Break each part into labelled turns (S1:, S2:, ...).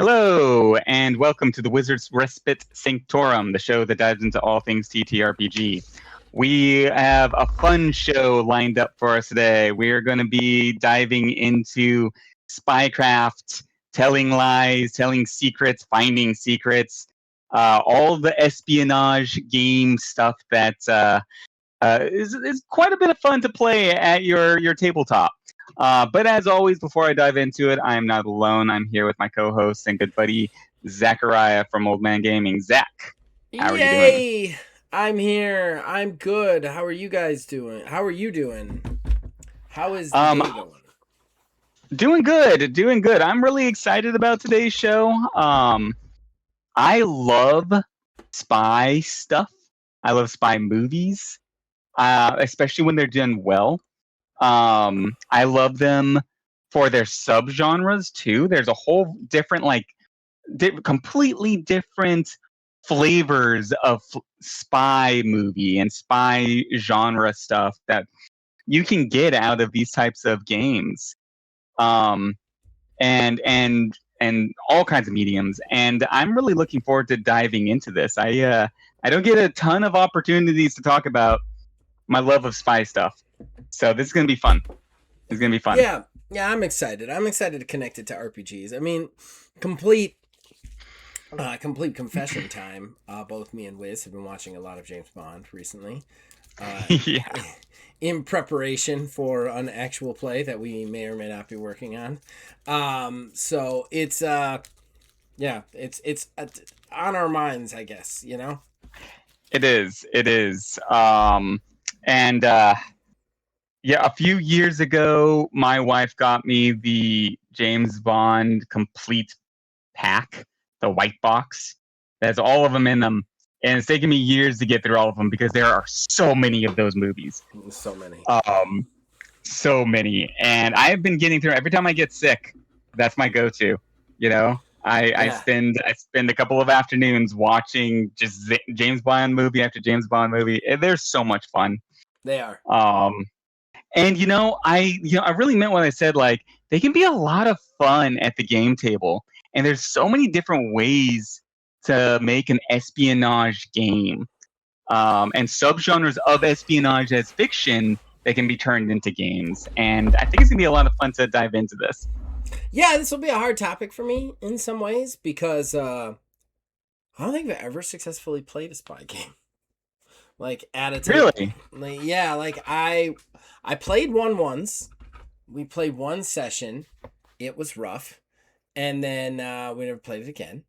S1: Hello, and welcome to the Wizard's Respite Sanctorum, the show that dives into all things TTRPG. We have a fun show lined up for us today. We are going to be diving into Spycraft, telling lies, telling secrets, finding secrets, all the espionage game stuff that is quite a bit of fun to play at your tabletop. But as always, before I dive into it, I am not alone. I'm here with my co-host and good buddy Zachariah from Old Man Gaming. Zach, how are you doing?
S2: Yay! I'm here. I'm good. How are you guys doing? How are you doing? How is the
S1: Um,
S2: day going?
S1: doing good, doing good. I'm really excited about today's show. I love spy stuff. I love spy movies, especially when they're done well. I love them for their subgenres too. There's a whole different, completely different flavors of spy movie and spy genre stuff that you can get out of these types of games. Um, and all kinds of mediums. And I'm really looking forward to diving into this. I don't get a ton of opportunities to talk about my love of spy stuff. So this is gonna be fun. It's gonna be fun.
S2: Yeah, I'm excited. I'm excited to connect it to RPGs. I mean, complete complete confession time. Both me and Wiz have been watching a lot of James Bond recently. Uh,
S1: Yeah.
S2: in preparation for an actual play that we may or may not be working on. So it's it's on our minds, I guess, you know?
S1: It is. It is. And yeah, a few years ago, my wife got me the James Bond complete pack, the white box. That has all of them in them. And it's taken me years to get through all of them because there are so many of those movies.
S2: So many.
S1: So many. And I have been getting through every time I get sick. That's my go-to. You know, I
S2: Yeah,
S1: spend a couple of afternoons watching just James Bond movie after James Bond movie. And they're so much fun.
S2: they are.
S1: Um, and I really meant what I said. Like they can be a lot of fun at the game table, and there's so many different ways to make an espionage game, and subgenres of espionage as fiction that can be turned into games. And I think it's gonna be a lot of fun to dive into this.
S2: Yeah, this will be a hard topic for me in some ways because I don't think I've ever successfully played a spy game. Like at a table.
S1: Really?
S2: Like, yeah, like I played one once. We played one session. It was rough. And then we never played it again.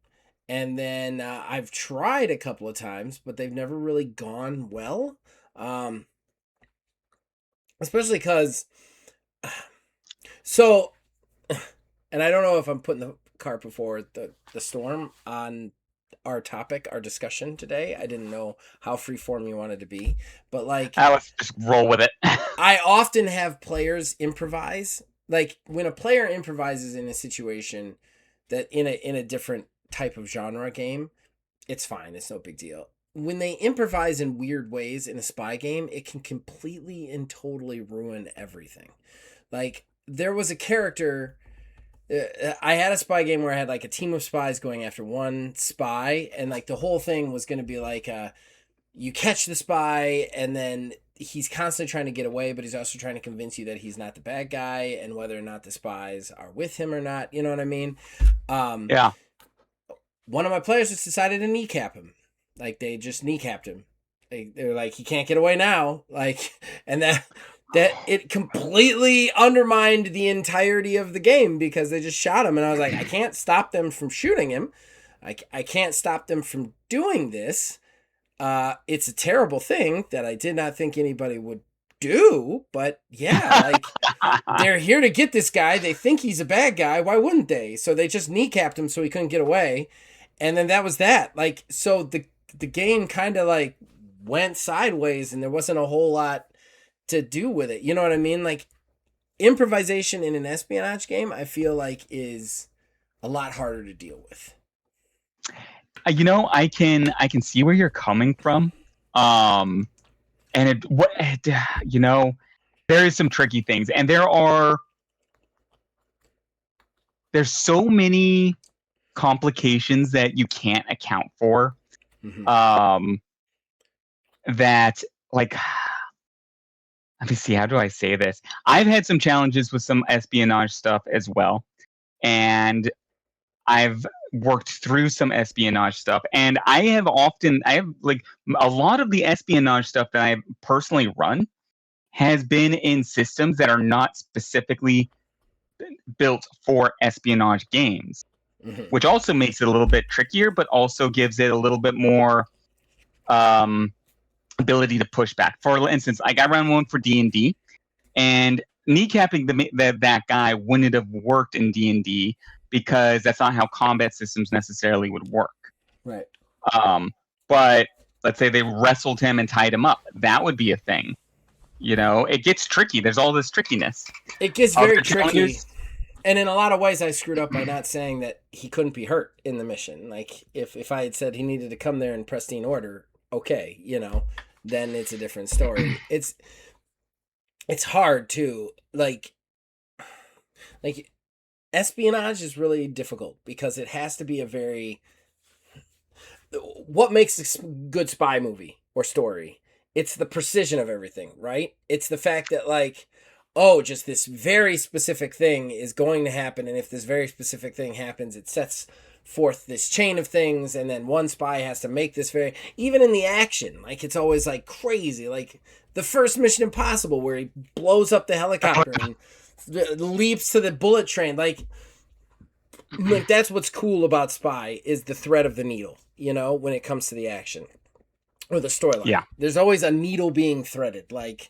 S2: And then I've tried a couple of times, but they've never really gone well. Um, Especially because, so, and I don't know if I'm putting the cart before the storm on our topic, our discussion today. I didn't know how freeform you wanted to be, but like,
S1: Let's just roll with it.
S2: I often have players improvise. Like when a player improvises in a situation that in a different type of genre game, it's fine. It's no big deal. When they improvise in weird ways in a spy game, it can completely and totally ruin everything. Like there was a character. I had a spy game where I had like a team of spies going after one spy, and like the whole thing was going to be like, you catch the spy, and then he's constantly trying to get away, but he's also trying to convince you that he's not the bad guy, and whether or not the spies are with him or not. You know what I mean? Um,
S1: Yeah.
S2: One of my players just decided to kneecap him. Like they just kneecapped him. They're like, he can't get away now. Like, and that it completely undermined the entirety of the game because they just shot him. And I was like, I can't stop them from shooting him. I can't stop them from doing this. It's a terrible thing that I did not think anybody would do, but yeah, like they're here to get this guy. They think he's a bad guy. Why wouldn't they? So they just kneecapped him so he couldn't get away. And then that was that. Like, so the game kind of like went sideways and there wasn't a whole lot to do with it. You know what I mean? Like improvisation in an espionage game, I feel like is a lot harder to deal with.
S1: I can see where you're coming from. And there is some tricky things, and there's so many complications that you can't account for.
S2: Mm-hmm.
S1: That like let me see, how do I say this? I've had some challenges with some espionage stuff as well, and I've worked through some espionage stuff, and I have like a lot of the espionage stuff that I've personally run has been in systems that are not specifically built for espionage games,
S2: Mm-hmm.
S1: which also makes it a little bit trickier, but also gives it a little bit more um, ability to push back. For instance, like I ran one for D&D, and kneecapping that guy wouldn't have worked in D&D because that's not how combat systems necessarily would work.
S2: Right.
S1: But let's say they wrestled him and tied him up. That would be a thing. You know, it gets tricky. There's all this trickiness.
S2: It gets
S1: Other
S2: very tricky.
S1: challenges,
S2: And in a lot of ways, I screwed up by not saying that he couldn't be hurt in the mission. Like, if I had said he needed to come there in pristine order, okay, then it's a different story. It's hard too. Like espionage is really difficult because it has to be a very. What makes a good spy movie or story? It's the precision of everything, right? It's the fact that like, oh, just this very specific thing is going to happen, and if this very specific thing happens, it sets forth this chain of things, and then one spy has to make this very. Even in the action, like it's always like crazy, like the first Mission Impossible where he blows up the helicopter and leaps to the bullet train, like that's what's cool about Spy is the thread of the needle, when it comes to the action or the storyline.
S1: Yeah.
S2: There's always a needle being threaded, like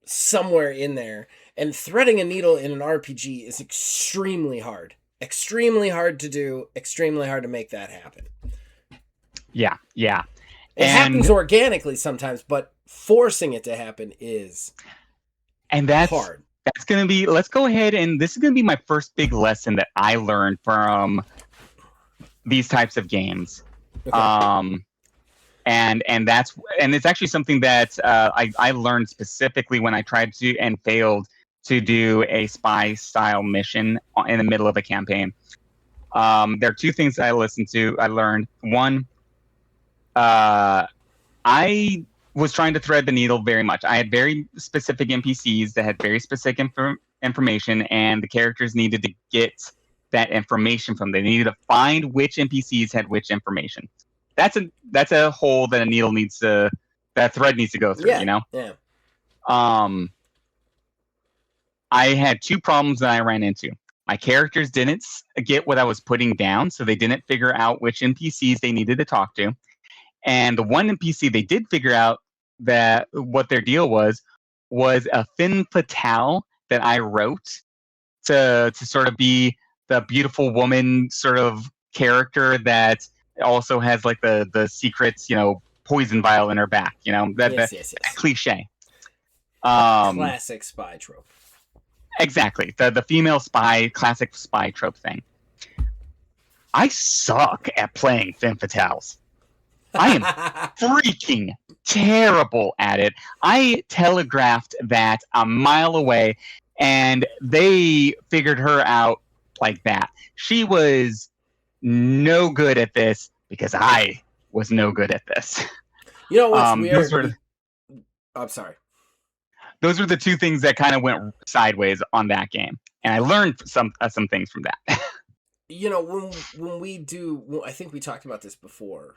S2: somewhere in there. And threading a needle in an RPG is extremely hard. Extremely hard to do, extremely hard to make that happen.
S1: Yeah.
S2: It happens organically sometimes, but forcing it to happen is hard.
S1: That's going to be, let's go ahead, and this is going to be my first big lesson that I learned from these types of games. Okay. And it's actually something that I learned specifically when I tried to and failed to do a spy style mission in the middle of a campaign. There are two things I learned. One, I was trying to thread the needle very much. I had very specific NPCs that had very specific information, and the characters needed to get that information from them. They needed to find which NPCs had which information. That's a hole that that thread needs to go through,
S2: Yeah.
S1: I had two problems that I ran into. My characters didn't get what I was putting down, so they didn't figure out which NPCs they needed to talk to. And the one NPC they did figure out that what their deal was a femme fatale that I wrote to sort of be the beautiful woman sort of character that also has like the secrets, poison vial in her back,
S2: Yes.
S1: cliche.
S2: Classic spy trope.
S1: Exactly. The female spy, classic spy trope thing. I suck at playing femme fatales. I am freaking terrible at it. I telegraphed that a mile away, and they figured her out like that. She was no good at this because I was no good at this.
S2: You know what's weird? I'm sorry.
S1: Those were the two things that kind of went sideways on that game, and I learned some things from that.
S2: When we do, I think we talked about this before.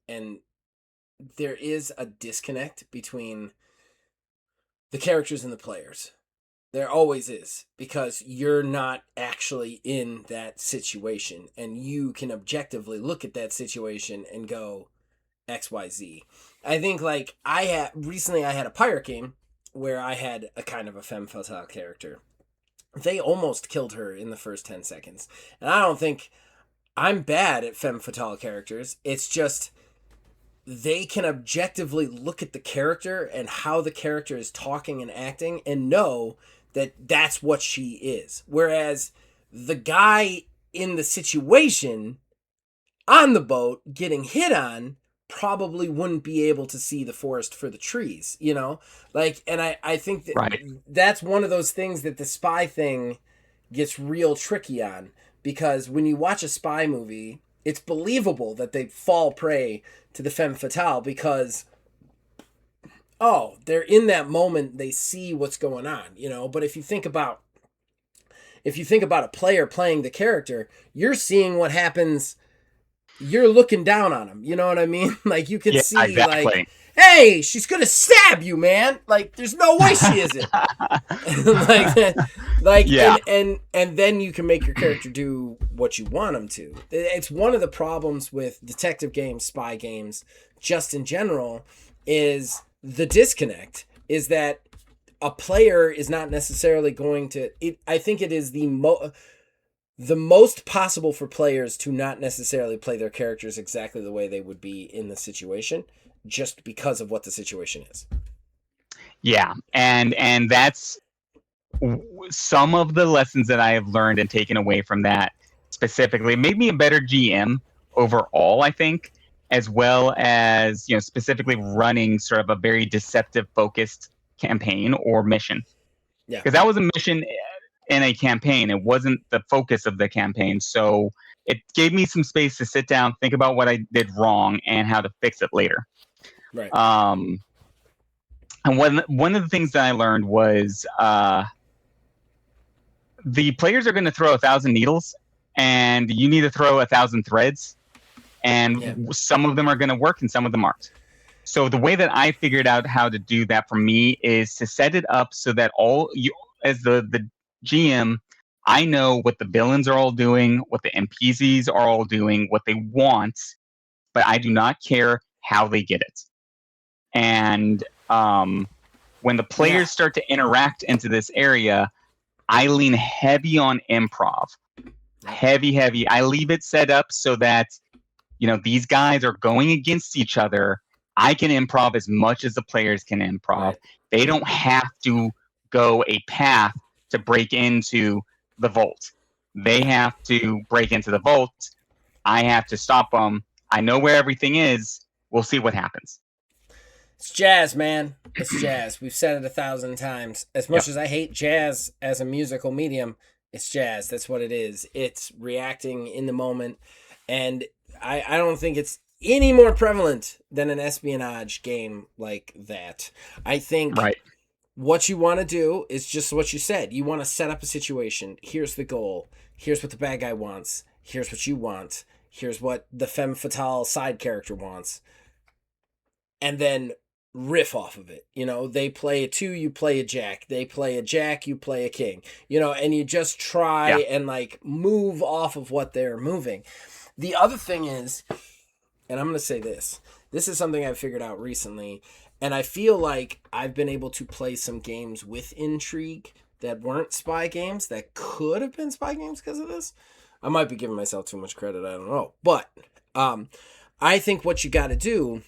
S2: And there is a disconnect between the characters and the players. There always is, because you're not actually in that situation, and you can objectively look at that situation and go XYZ. I think like recently I had a pirate game where I had a kind of a femme fatale character. They almost killed her in the first 10 seconds. And I don't think I'm bad at femme fatale characters. It's just they can objectively look at the character and how the character is talking and acting and know that that's what she is. Whereas the guy in the situation on the boat getting hit on probably wouldn't be able to see the forest for the trees, Like, and I think that
S1: right.
S2: That's one of those things that the spy thing gets real tricky on, because when you watch a spy movie, it's believable that they fall prey to the femme fatale because, oh, they're in that moment, they see what's going on, you know. But if you think about a player playing the character, you're seeing what happens. You're looking down on them. You know what I mean? Like you can see,
S1: exactly.
S2: like, hey, she's gonna stab you, man. Like, there's no way she isn't.
S1: Yeah.
S2: and then you can make your character do what you want them to. It's one of the problems with detective games, spy games, just in general, is the disconnect. Is that a player is not necessarily going to. I think it is the most possible for players to not necessarily play their characters exactly the way they would be in the situation, just because of what the situation is.
S1: Yeah, and that's some of the lessons that I have learned and taken away from that. Specifically, made me a better GM overall, I think, as well as, you know, specifically running sort of a very deceptive focused campaign or mission.
S2: Yeah,
S1: because that was a mission in a campaign. It wasn't the focus of the campaign. So it gave me some space to sit down, think about what I did wrong and how to fix it later.
S2: right.
S1: And one of the things that I learned was the players are going to throw 1,000 needles, and you need to throw 1,000 threads, and some of them are going to work and some of them aren't. So the way that I figured out how to do that for me is to set it up so that all you, as the GM, I know what the villains are all doing, what the NPCs are all doing, what they want, but I do not care how they get it. And when the players start to interact into this area, I lean heavy on improv. Heavy. I leave it set up so that, you know, these guys are going against each other. I can improv as much as the players can improv. Right. They don't have to go a path to break into the vault. They have to break into the vault. I have to stop them. I know where everything is. We'll see what happens.
S2: It's jazz, man. It's jazz. We've said it 1,000 times. As much as I hate jazz as a musical medium, it's jazz. That's what it is. It's reacting in the moment. And I don't think it's any more prevalent than an espionage game like that. I think what you want to do is just what you said. You want to set up a situation. Here's the goal. Here's what the bad guy wants. Here's what you want. Here's what the femme fatale side character wants. And then riff off of it. You know, they play a 2, you play a jack. They play a jack, you play a king. You know, and you just try and like move off of what they're moving. The other thing is, and I'm going to say this. This is something I've figured out recently, and I feel like I've been able to play some games with intrigue that weren't spy games that could have been spy games because of this. I might be giving myself too much credit. I don't know. But I think what you got to do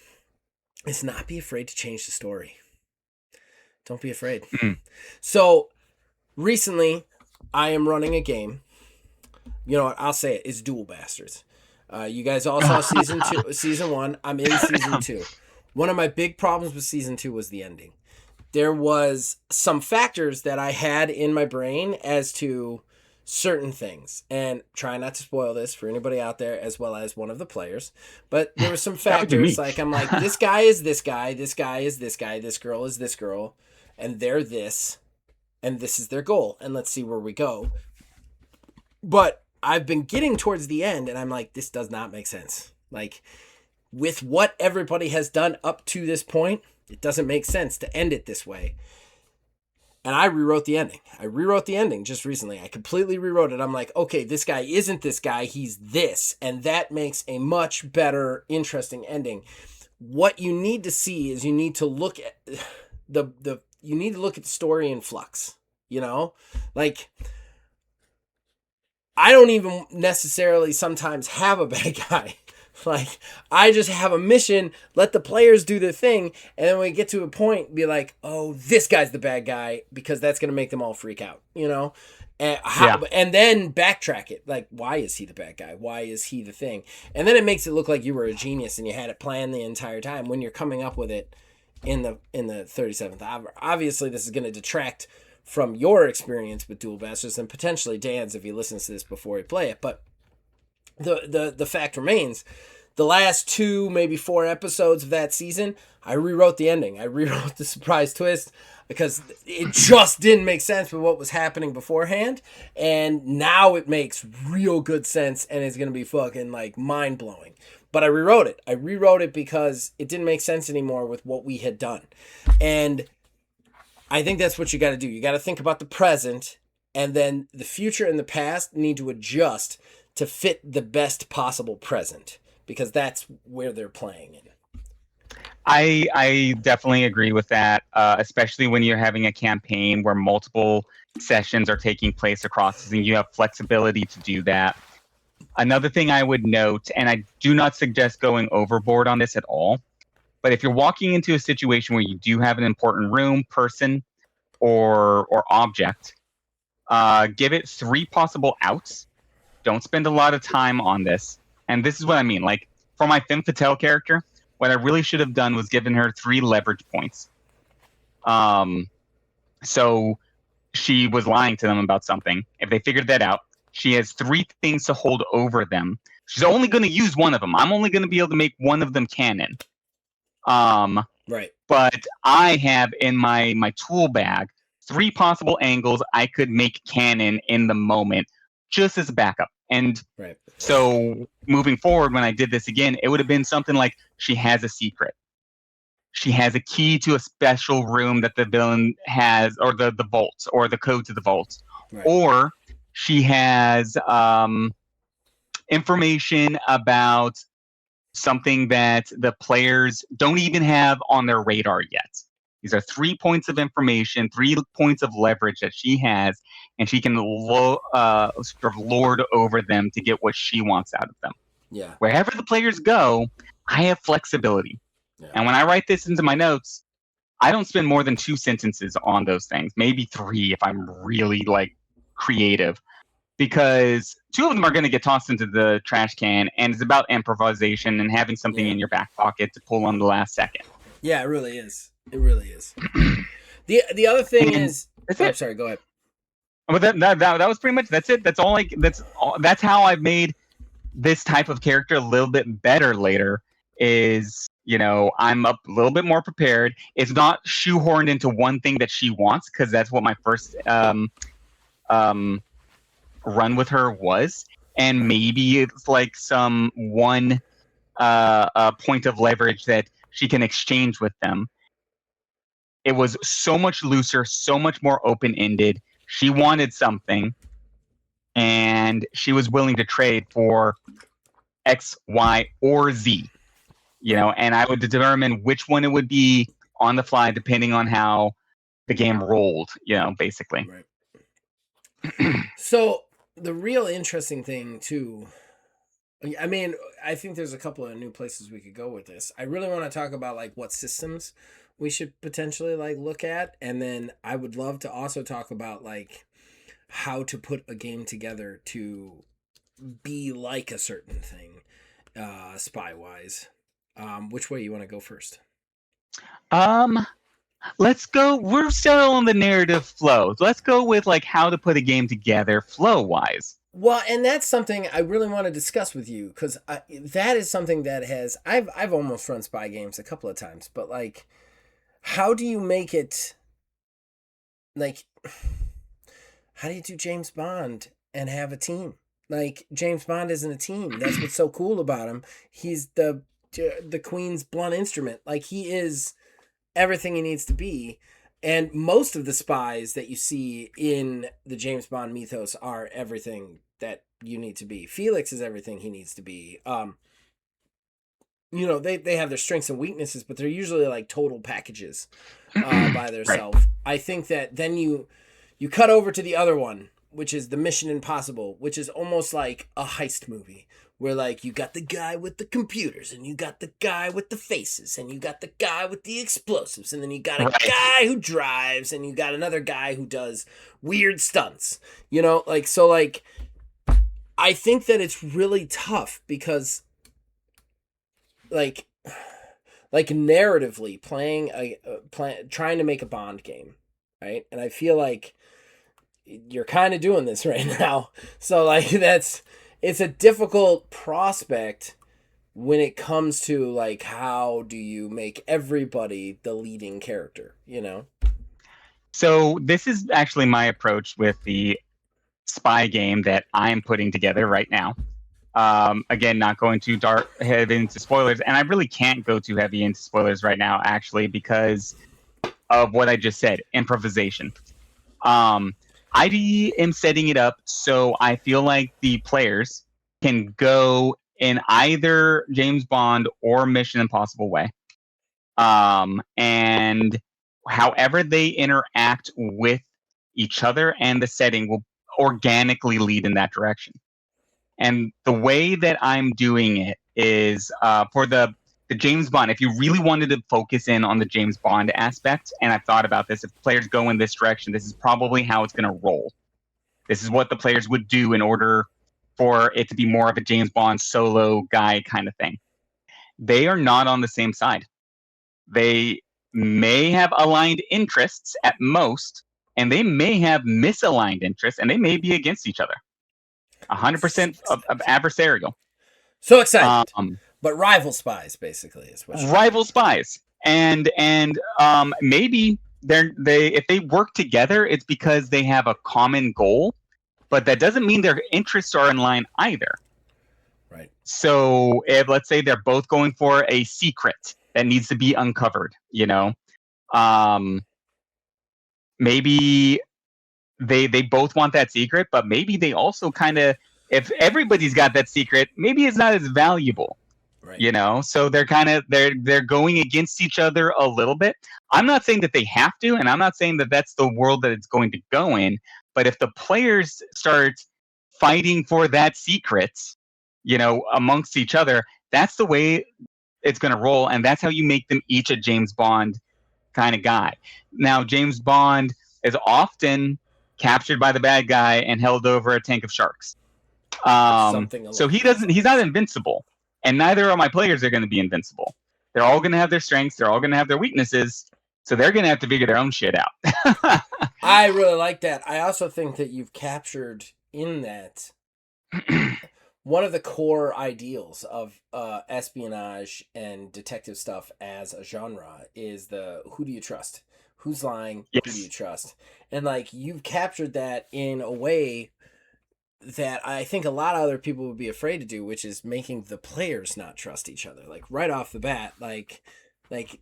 S2: is not be afraid to change the story. Don't be afraid. Mm-hmm. So recently, I am running a game. You know what? I'll say it. It's Duel Bastards. You guys all saw season 1. I'm in season 2. One of my big problems with season 2 was the ending. There was some factors that I had in my brain as to certain things, and try not to spoil this for anybody out there as well as one of the players, but there were some factors like I'm like, this guy is this guy, this guy is this guy, this girl is this girl, and they're this, and this is their goal, and let's see where we go. But I've been getting towards the end, and I'm like, this does not make sense. Like, with what everybody has done up to this point, it doesn't make sense to end it this way. And I rewrote the ending. Just recently. I completely rewrote it. I'm like, okay, this guy isn't this guy. He's this. And that makes a much better, interesting ending. What you need to see is you need to look at the story in flux. You know? Like, I don't even necessarily sometimes have a bad guy. Like, I just have a mission, let the players do their thing, and then when we get to a point, be like, oh, this guy's the bad guy, because that's going to make them all freak out, you know? And then backtrack it. Like, why is he the bad guy? Why is he the thing? And then it makes it look like you were a genius and you had it planned the entire time when you're coming up with it in the 37th hour. Obviously, this is going to detract from your experience with Duel Masters and potentially Dan's if he listens to this before he play it. But the fact remains, the last 2, maybe 4 episodes of that season, I rewrote the ending. I rewrote the surprise twist because it just didn't make sense with what was happening beforehand. And now it makes real good sense and it's going to be fucking like mind blowing. But I rewrote it. I rewrote it because it didn't make sense anymore with what we had done. And I think that's what you got to do. You got to think about the present, and then the future and the past need to adjust to fit the best possible present, because that's where they're playing in.
S1: I definitely agree with that, especially when you're having a campaign where multiple sessions are taking place across the season. You have flexibility to do that. Another thing I would note, and I do not suggest going overboard on this at all, but if you're walking into a situation where you do have an important room, person, or object, give it 3 possible outs. Don't spend a lot of time on this. And this is what I mean. Like, for my Femme Fatale character, what I really should have done was given her 3 leverage points. So she was lying to them about something. If they figured that out, she has 3 things to hold over them. She's only going to use one of them. I'm only going to be able to make one of them canon.
S2: Right.
S1: But I have in my tool bag 3 possible angles I could make canon in the moment, just as a backup. And
S2: right.
S1: So moving forward, when I did this again, it would have been something like she has a secret. She has a key to a special room that the villain has, or the vault, or the code to the vault.
S2: Right.
S1: Or she has information about something that the players don't even have on their radar yet. These are 3 points of information, 3 points of leverage that she has, and she can sort of lord over them to get what she wants out of them.
S2: Yeah.
S1: Wherever the players go, I have flexibility.
S2: Yeah.
S1: And when I write this into my notes, I don't spend more than 2 sentences on those things, maybe 3 if I'm really like creative, because 2 of them are going to get tossed into the trash can, and it's about improvisation and having something in your back pocket to pull on the last second.
S2: Yeah, it really is. It really is. The other thing is, sorry, go ahead.
S1: But that was pretty much, that's it. That's all. That's how I've made this type of character a little bit better later. Is, you know, I'm a little bit more prepared. It's not shoehorned into one thing that she wants, because that's what my first run with her was, and maybe it's like some one point of leverage that she can exchange with them. It was so much looser, so much more open-ended. She wanted something, and she was willing to trade for X, Y, or Z. You know, and I would determine which one it would be on the fly, depending on how the game rolled. You know, basically.
S2: Right. So the real interesting thing too, I mean, I think there's a couple of new places we could go with this. I really want to talk about like what systems we should potentially like look at, and then I would love to also talk about like how to put a game together to be like a certain thing, spy wise. Which way you want to go first?
S1: Let's go. We're still on the narrative flow. Let's go with like how to put a game together flow wise.
S2: Well, and that's something I really want to discuss with you, because that is something that has I've almost run spy games a couple of times, but like, how do you make it like? How do you do James Bond and have a team? Like, James Bond isn't a team. That's what's so cool about him. He's the Queen's blunt instrument. Like, he is everything he needs to be. And most of the spies that you see in the James Bond mythos are everything that you need to be. Felix is everything he needs to be. You know, they have their strengths and weaknesses, but they're usually like total packages by themselves. Right. I think that then you cut over to the other one, which is the Mission Impossible, which is almost like a heist movie, where like you got the guy with the computers, and you got the guy with the faces, and you got the guy with the explosives, and then you got a guy who drives, and you got another guy who does weird stunts. You know, like, so like, I think that it's really tough because like narratively trying to make a Bond game. right? And I feel like you're kind of doing this right now. So like it's a difficult prospect when it comes to like how do you make everybody the leading character, you know?
S1: So this is actually my approach with the spy game that I'm putting together right now. Again, not going too dark heavy into spoilers, and I really can't go too heavy into spoilers right now, actually, because of what I just said, improvisation. Um, I am setting it up so I feel like the players can go in either James Bond or Mission Impossible way. And however they interact with each other and the setting will organically lead in that direction. And the way that I'm doing it is for the James Bond. If you really wanted to focus in on the James Bond aspect, and I've thought about this, if players go in this direction, this is probably how it's going to roll. This is what the players would do in order for it to be more of a James Bond solo guy kind of thing. They are not on the same side. They may have aligned interests at most, and they may have misaligned interests, and they may be against each other. 100% of adversarial.
S2: So excited.
S1: Um,
S2: But rival spies, basically, is what
S1: rival spies, and maybe they if they work together, it's because they have a common goal, but that doesn't mean their interests are in line either.
S2: right.
S1: So if let's say they're both going for a secret that needs to be uncovered, maybe they both want that secret, but maybe they also kind of, if everybody's got that secret, maybe it's not as valuable.
S2: Right.
S1: So they're going against each other a little bit. I'm not saying that they have to, and I'm not saying that that's the world that it's going to go in, but if the players start fighting for that secret, amongst each other, that's the way it's going to roll, and that's how you make them each a James Bond kind of guy. Now, James Bond is often captured by the bad guy and held over a tank of sharks.
S2: Something
S1: So
S2: along
S1: he's not invincible, and neither of my players are going to be invincible. They're all going to have their strengths. They're all going to have their weaknesses. So they're going to have to figure their own shit out.
S2: I really like that. I also think that you've captured in that one of the core ideals of espionage and detective stuff as a genre is the who do you trust? Who's lying?
S1: Yes.
S2: Who do you trust? And like you've captured that in a way that I think a lot of other people would be afraid to do, which is making the players not trust each other. Like right off the bat, like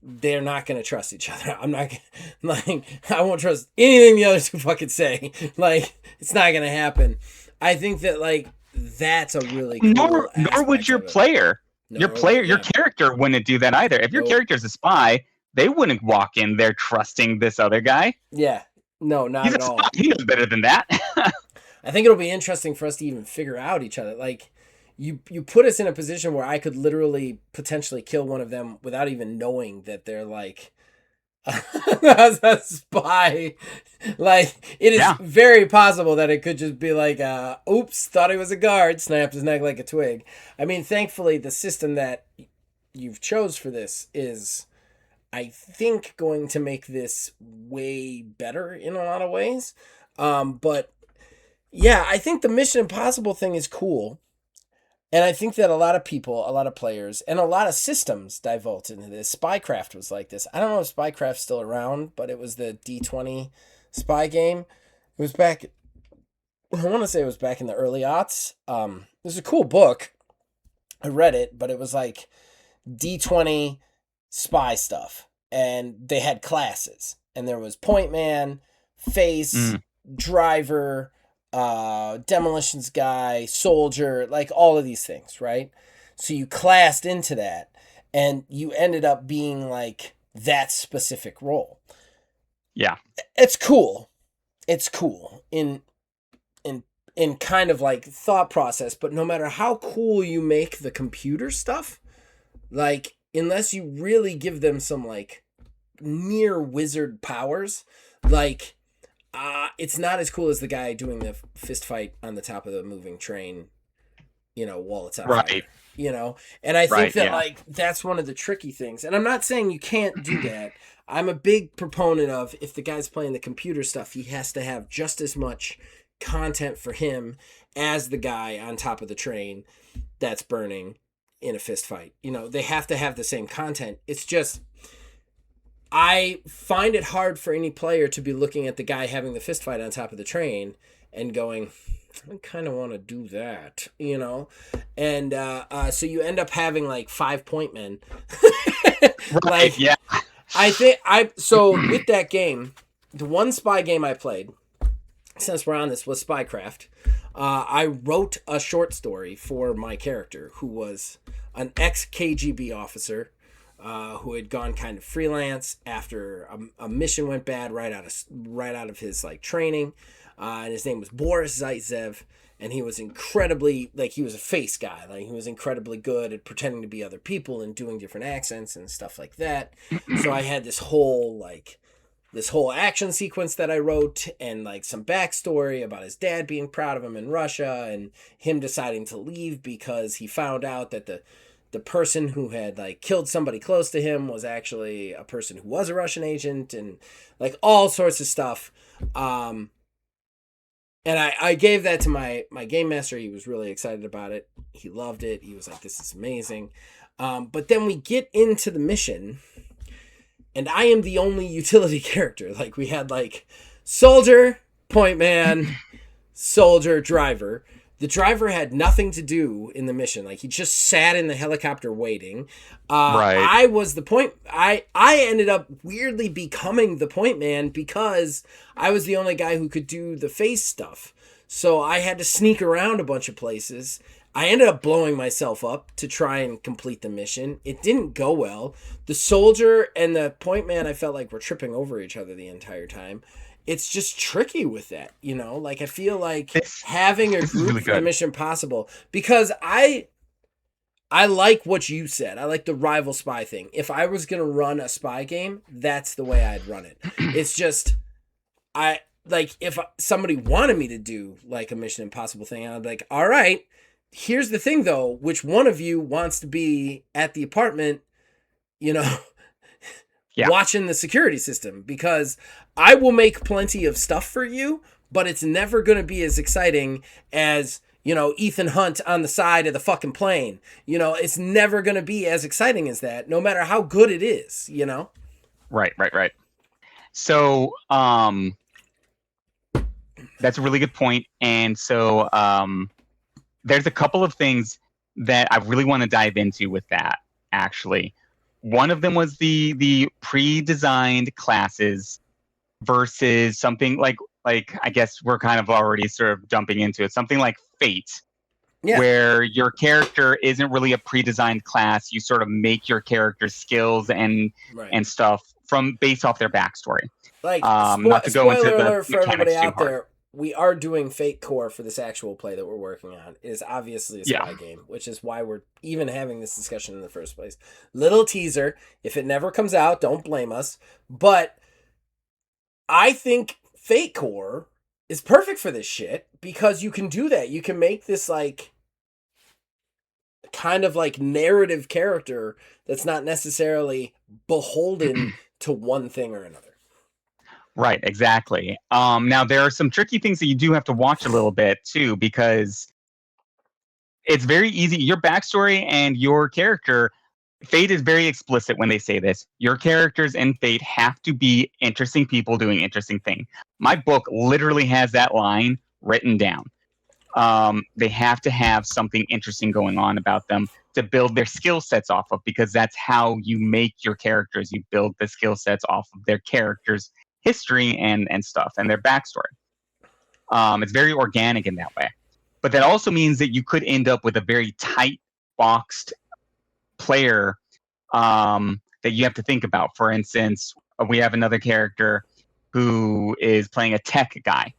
S2: they're not going to trust each other. I'm not like I won't trust anything the other two fucking say. Like it's not going to happen. I think that like that's a really cool
S1: nor would your player. Your character wouldn't do that either. If your character's a spy, they wouldn't walk in there trusting this other guy.
S2: Yeah. No, not
S1: He's
S2: at
S1: a
S2: all.
S1: Spy. He knows better than that.
S2: I think it'll be interesting for us to even figure out each other. Like you put us in a position where I could literally potentially kill one of them without even knowing that they're like a spy. Like it is very possible that it could just be like oops, thought he was a guard, snapped his neck like a twig. I mean, thankfully the system that you've chose for this is I think going to make this way better in a lot of ways. But yeah, I think the Mission Impossible thing is cool. And I think that a lot of people, a lot of players, and a lot of systems divulge into this. Spycraft was like this. I don't know if Spycraft's still around, but it was the D20 spy game. It was back, I want to say it was back in the early aughts. It was a cool book. I read it, but it was like D20 spy stuff. And they had classes. And there was point man, face, driver, demolitions guy, soldier, like all of these things, right? So you classed into that and you ended up being like that specific role.
S1: Yeah.
S2: It's cool. It's cool in kind of like thought process, but no matter how cool you make the computer stuff, like unless you really give them some like near wizard powers, like it's not as cool as the guy doing the fist fight on the top of the moving train, while it's on fire, And I think that like that's one of the tricky things. And I'm not saying you can't do that. I'm a big proponent of, if the guy's playing the computer stuff, he has to have just as much content for him as the guy on top of the train that's burning in a fist fight. You know, they have to have the same content. It's just, I find it hard for any player to be looking at the guy having the fist fight on top of the train and going, I kind of want to do that, you know? And so you end up having like 5-point men.
S1: Right.
S2: Like,
S1: Yeah.
S2: so with that game, the one spy game I played, since we're on this, was Spycraft. I wrote a short story for my character, who was an ex-KGB officer who had gone kind of freelance after a mission went bad right out of his like training. And his name was Boris Zaitsev, and he was incredibly, like, he was a face guy. Like, he was incredibly good at pretending to be other people and doing different accents and stuff like that. So I had this whole action sequence that I wrote, and like some backstory about his dad being proud of him in Russia and him deciding to leave because he found out that the person who had like killed somebody close to him was actually a person who was a Russian agent, and like all sorts of stuff. And I gave that to my game master. He was really excited about it. He loved it. He was like, this is amazing. But then we get into the mission, and I am the only utility character. Like, we had like soldier, point man, soldier, driver. The driver had nothing to do in the mission. Like, he just sat in the helicopter waiting.
S1: Right.
S2: I was the point. I ended up weirdly becoming the point man because I was the only guy who could do the face stuff. So I had to sneak around a bunch of places. I ended up blowing myself up to try and complete the mission. It didn't go well. The soldier and the point man, I felt like, were tripping over each other the entire time. It's just tricky with that, you know? Like, I feel like having a group for the Mission Impossible, because I like what you said. I like the rival spy thing. If I was going to run a spy game, that's the way I'd run it. It's just, if somebody wanted me to do like a Mission Impossible thing, I'd be like, all right, here's the thing though, which one of you wants to be at the apartment, you know, watching the security system? Because I will make plenty of stuff for you, but it's never going to be as exciting as, you know, Ethan Hunt on the side of the fucking plane. You know, it's never going to be as exciting as that, no matter how good it is, you know?
S1: Right. So, that's a really good point. And so, there's a couple of things that I really want to dive into with that, actually. One of them was the pre-designed classes versus something like I guess we're kind of already sort of jumping into it. Something like Fate, where your character isn't really a pre-designed class. You sort of make your character's skills and stuff from based off their backstory.
S2: Like,
S1: not to go into the
S2: alert for everybody out
S1: hard.
S2: there. We are doing Fate Core for this actual play that we're working on. It is obviously a spy game, which is why we're even having this discussion in the first place. Little teaser. If it never comes out, don't blame us. But I think Fate Core is perfect for this shit because you can do that. You can make this like kind of like narrative character that's not necessarily beholden to one thing or another.
S1: Right, exactly. Now, there are some tricky things that you do have to watch a little bit, too, because it's very easy. Your backstory and your character, Fate is very explicit when they say this. Your characters in Fate have to be interesting people doing interesting things. My book literally has that line written down. They have to have something interesting going on about them to build their skill sets off of, because that's how you make your characters. You build the skill sets off of their characters' history and stuff and their backstory. It's very organic in that way. But that also means that you could end up with a very tight boxed player that you have to think about. For instance, we have another character who is playing a tech guy.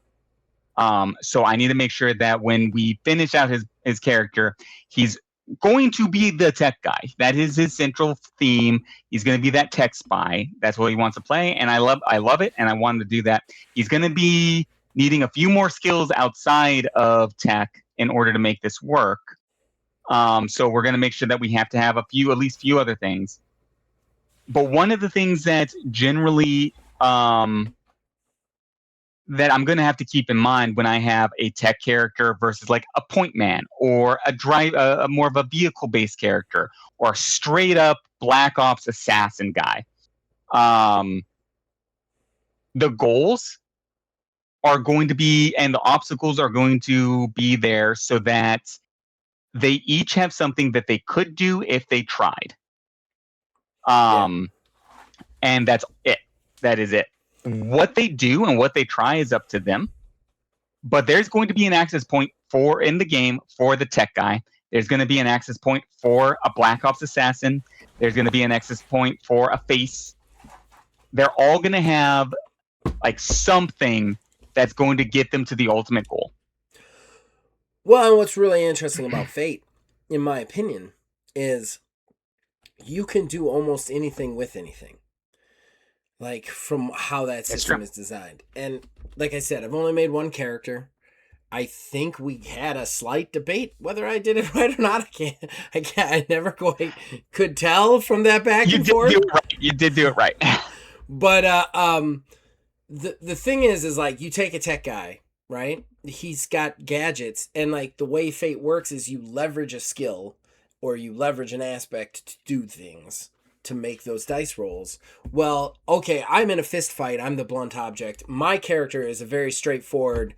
S1: So I need to make sure that when we finish out his character, he's going to be the tech guy. That is his central theme. He's going to be that tech spy. That's what he wants to play, and I love it, and I want him to do that. He's going to be needing a few more skills outside of tech in order to make this work. So we're going to make sure that we have to have at least few other things. But one of the things that generally that I'm going to have to keep in mind when I have a tech character versus like a point man or a more of a vehicle based character or a straight up Black Ops assassin guy. The goals are going to be and the obstacles are going to be there so that they each have something that they could do if they tried. And that's it. That is it. What they do and what they try is up to them. But there's going to be an access point in the game for the tech guy. There's going to be an access point for a Black Ops assassin. There's going to be an access point for a face. They're all going to have like something that's going to get them to the ultimate goal.
S2: Well, and what's really interesting about Fate, in my opinion, is you can do almost anything with anything. Like, from how that system is designed. And like I said, I've only made one character. I think we had a slight debate whether I did it right or not. I never quite could tell from that back and forth.
S1: You did do it right.
S2: But the thing is like, you take a tech guy, right? He's got gadgets, and like the way Fate works is you leverage a skill or you leverage an aspect to do things, to make those dice rolls. Well, okay, I'm in a fist fight. I'm the blunt object. My character is a very straightforward,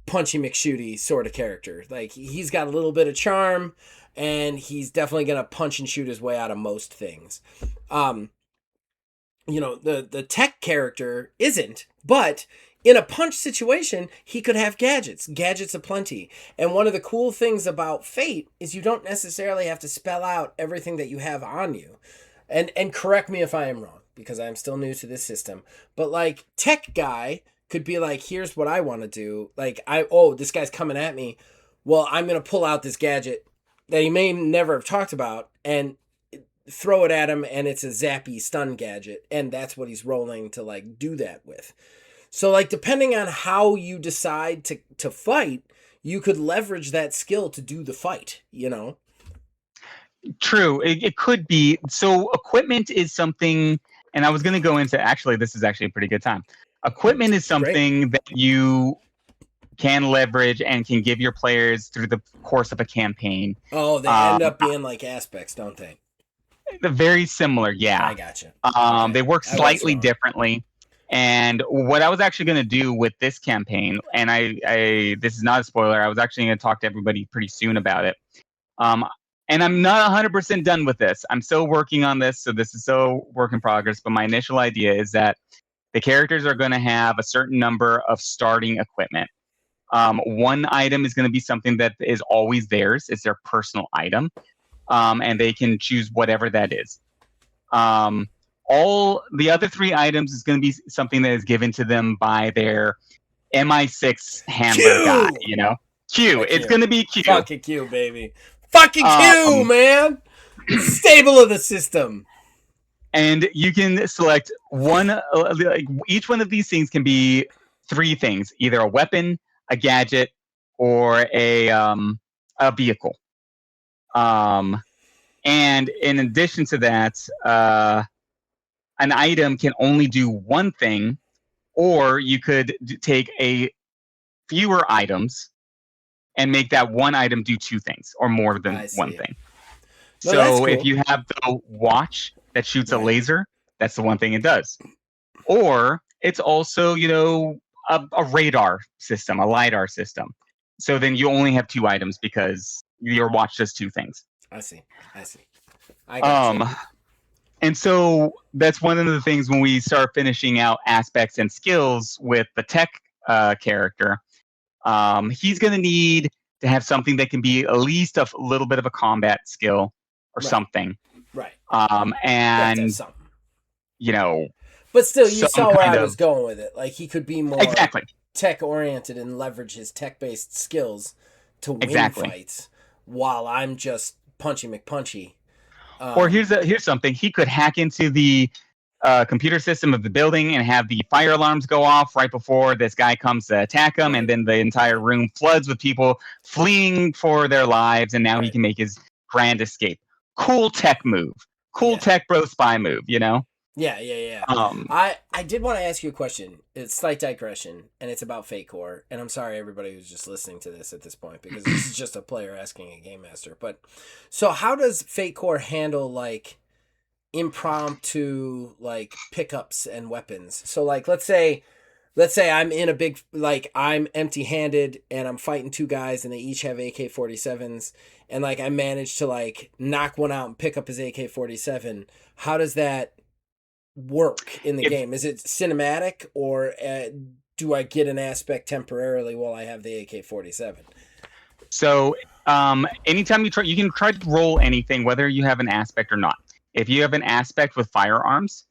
S2: punchy McShooty sort of character. Like, he's got a little bit of charm, and he's definitely going to punch and shoot his way out of most things. The tech character isn't, but in a punch situation, he could have gadgets aplenty. And one of the cool things about Fate is you don't necessarily have to spell out everything that you have on you. And correct me if I am wrong, because I'm still new to this system. But like, tech guy could be like, here's what I want to do. Like, this guy's coming at me. Well, I'm going to pull out this gadget that he may never have talked about and throw it at him, and it's a zappy stun gadget. And that's what he's rolling to like do that with. So like, depending on how you decide to fight, you could leverage that skill to do the fight, you know?
S1: True. It could be. So equipment is something, and I was going to go into, this is actually a pretty good time. Equipment is something that you can leverage and can give your players through the course of a campaign.
S2: Oh, they end up being like aspects, don't they?
S1: They're very similar, yeah.
S2: I gotcha.
S1: They work slightly differently. And what I was actually going to do with this campaign, and I this is not a spoiler, I was actually going to talk to everybody pretty soon about it. And I'm not 100% done with this. I'm still working on this, so this is still work in progress. But my initial idea is that the characters are going to have a certain number of starting equipment. One item is going to be something that is always theirs. It's their personal item. And they can choose whatever that is. All the other three items is going to be something that is given to them by their MI6 handler guy, you know? Q. It's going to be Q.
S2: Fucking Q, baby. Fucking Q, man! Stable of the system.
S1: And you can select one, each one of these things can be three things, either a weapon, a gadget, or a vehicle. And in addition to that, an item can only do one thing, or you could take fewer items and make that one item do two things or more than one thing. No, so cool. If you have the watch that shoots a laser, that's the one thing it does. Or it's also, a radar system, a LiDAR system. So then you only have two items because your watch does two things.
S2: I see. I got you.
S1: And so that's one of the things when we start finishing out aspects and skills with the tech character. He's going to need to have something that can be at least a little bit of a combat skill or something.
S2: Right.
S1: And,
S2: But still, you saw where I was going with it. Like, he could be more tech-oriented and leverage his tech-based skills to win fights while I'm just punchy McPunchy.
S1: Or here's something. He could hack into the computer system of the building and have the fire alarms go off right before this guy comes to attack him, and then the entire room floods with people fleeing for their lives, and now he can make his grand escape. Cool tech move. cool tech bro spy move, you know?
S2: Yeah.
S1: Um,
S2: I did want to ask you a question. It's slight digression, and it's about Fate Core. And I'm sorry everybody who's just listening to this at this point, because this is just a player asking a game master. But so how does Fate Core handle like impromptu like pickups and weapons? So like let's say I'm in a big, like I'm empty-handed and I'm fighting two guys and they each have AK-47s, and like I manage to like knock one out and pick up his AK-47. How does that work in the game? Is it cinematic, or do I get an aspect temporarily while I have the AK-47?
S1: So anytime you can try to roll anything, whether you have an aspect or not. If you have an aspect with firearms,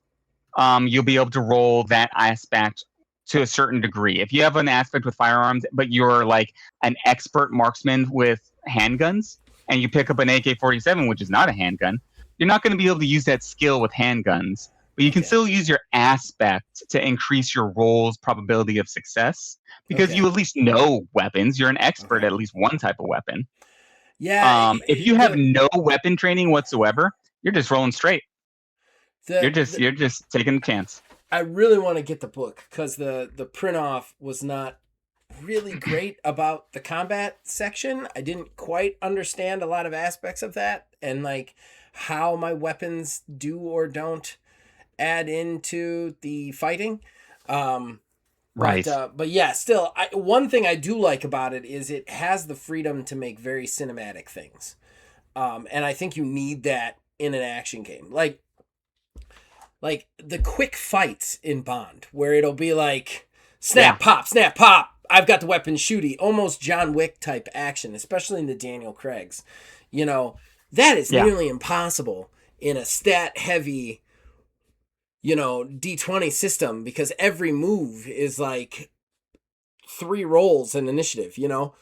S1: you'll be able to roll that aspect to a certain degree. If you have an aspect with firearms, but you're like an expert marksman with handguns, and you pick up an AK-47, which is not a handgun, you're not going to be able to use that skill with handguns. But you can still use your aspect to increase your roll's probability of success, because you at least know weapons. You're an expert at least one type of weapon.
S2: Yeah.
S1: If you have no weapon training whatsoever, you're just rolling straight. You're just taking a chance.
S2: I really want to get the book, because the print off was not really great about the combat section. I didn't quite understand a lot of aspects of that, and like how my weapons do or don't add into the fighting.
S1: Right.
S2: But yeah, still, one thing I do like about it is it has the freedom to make very cinematic things. And I think you need that in an action game. Like the quick fights in Bond, where it'll be like, snap, pop, I've got the weapon, shooty, almost John Wick type action, especially in the Daniel Craigs. You know, that is nearly impossible in a stat heavy, you know, D20 system, because every move is like 3 rolls in initiative, you know?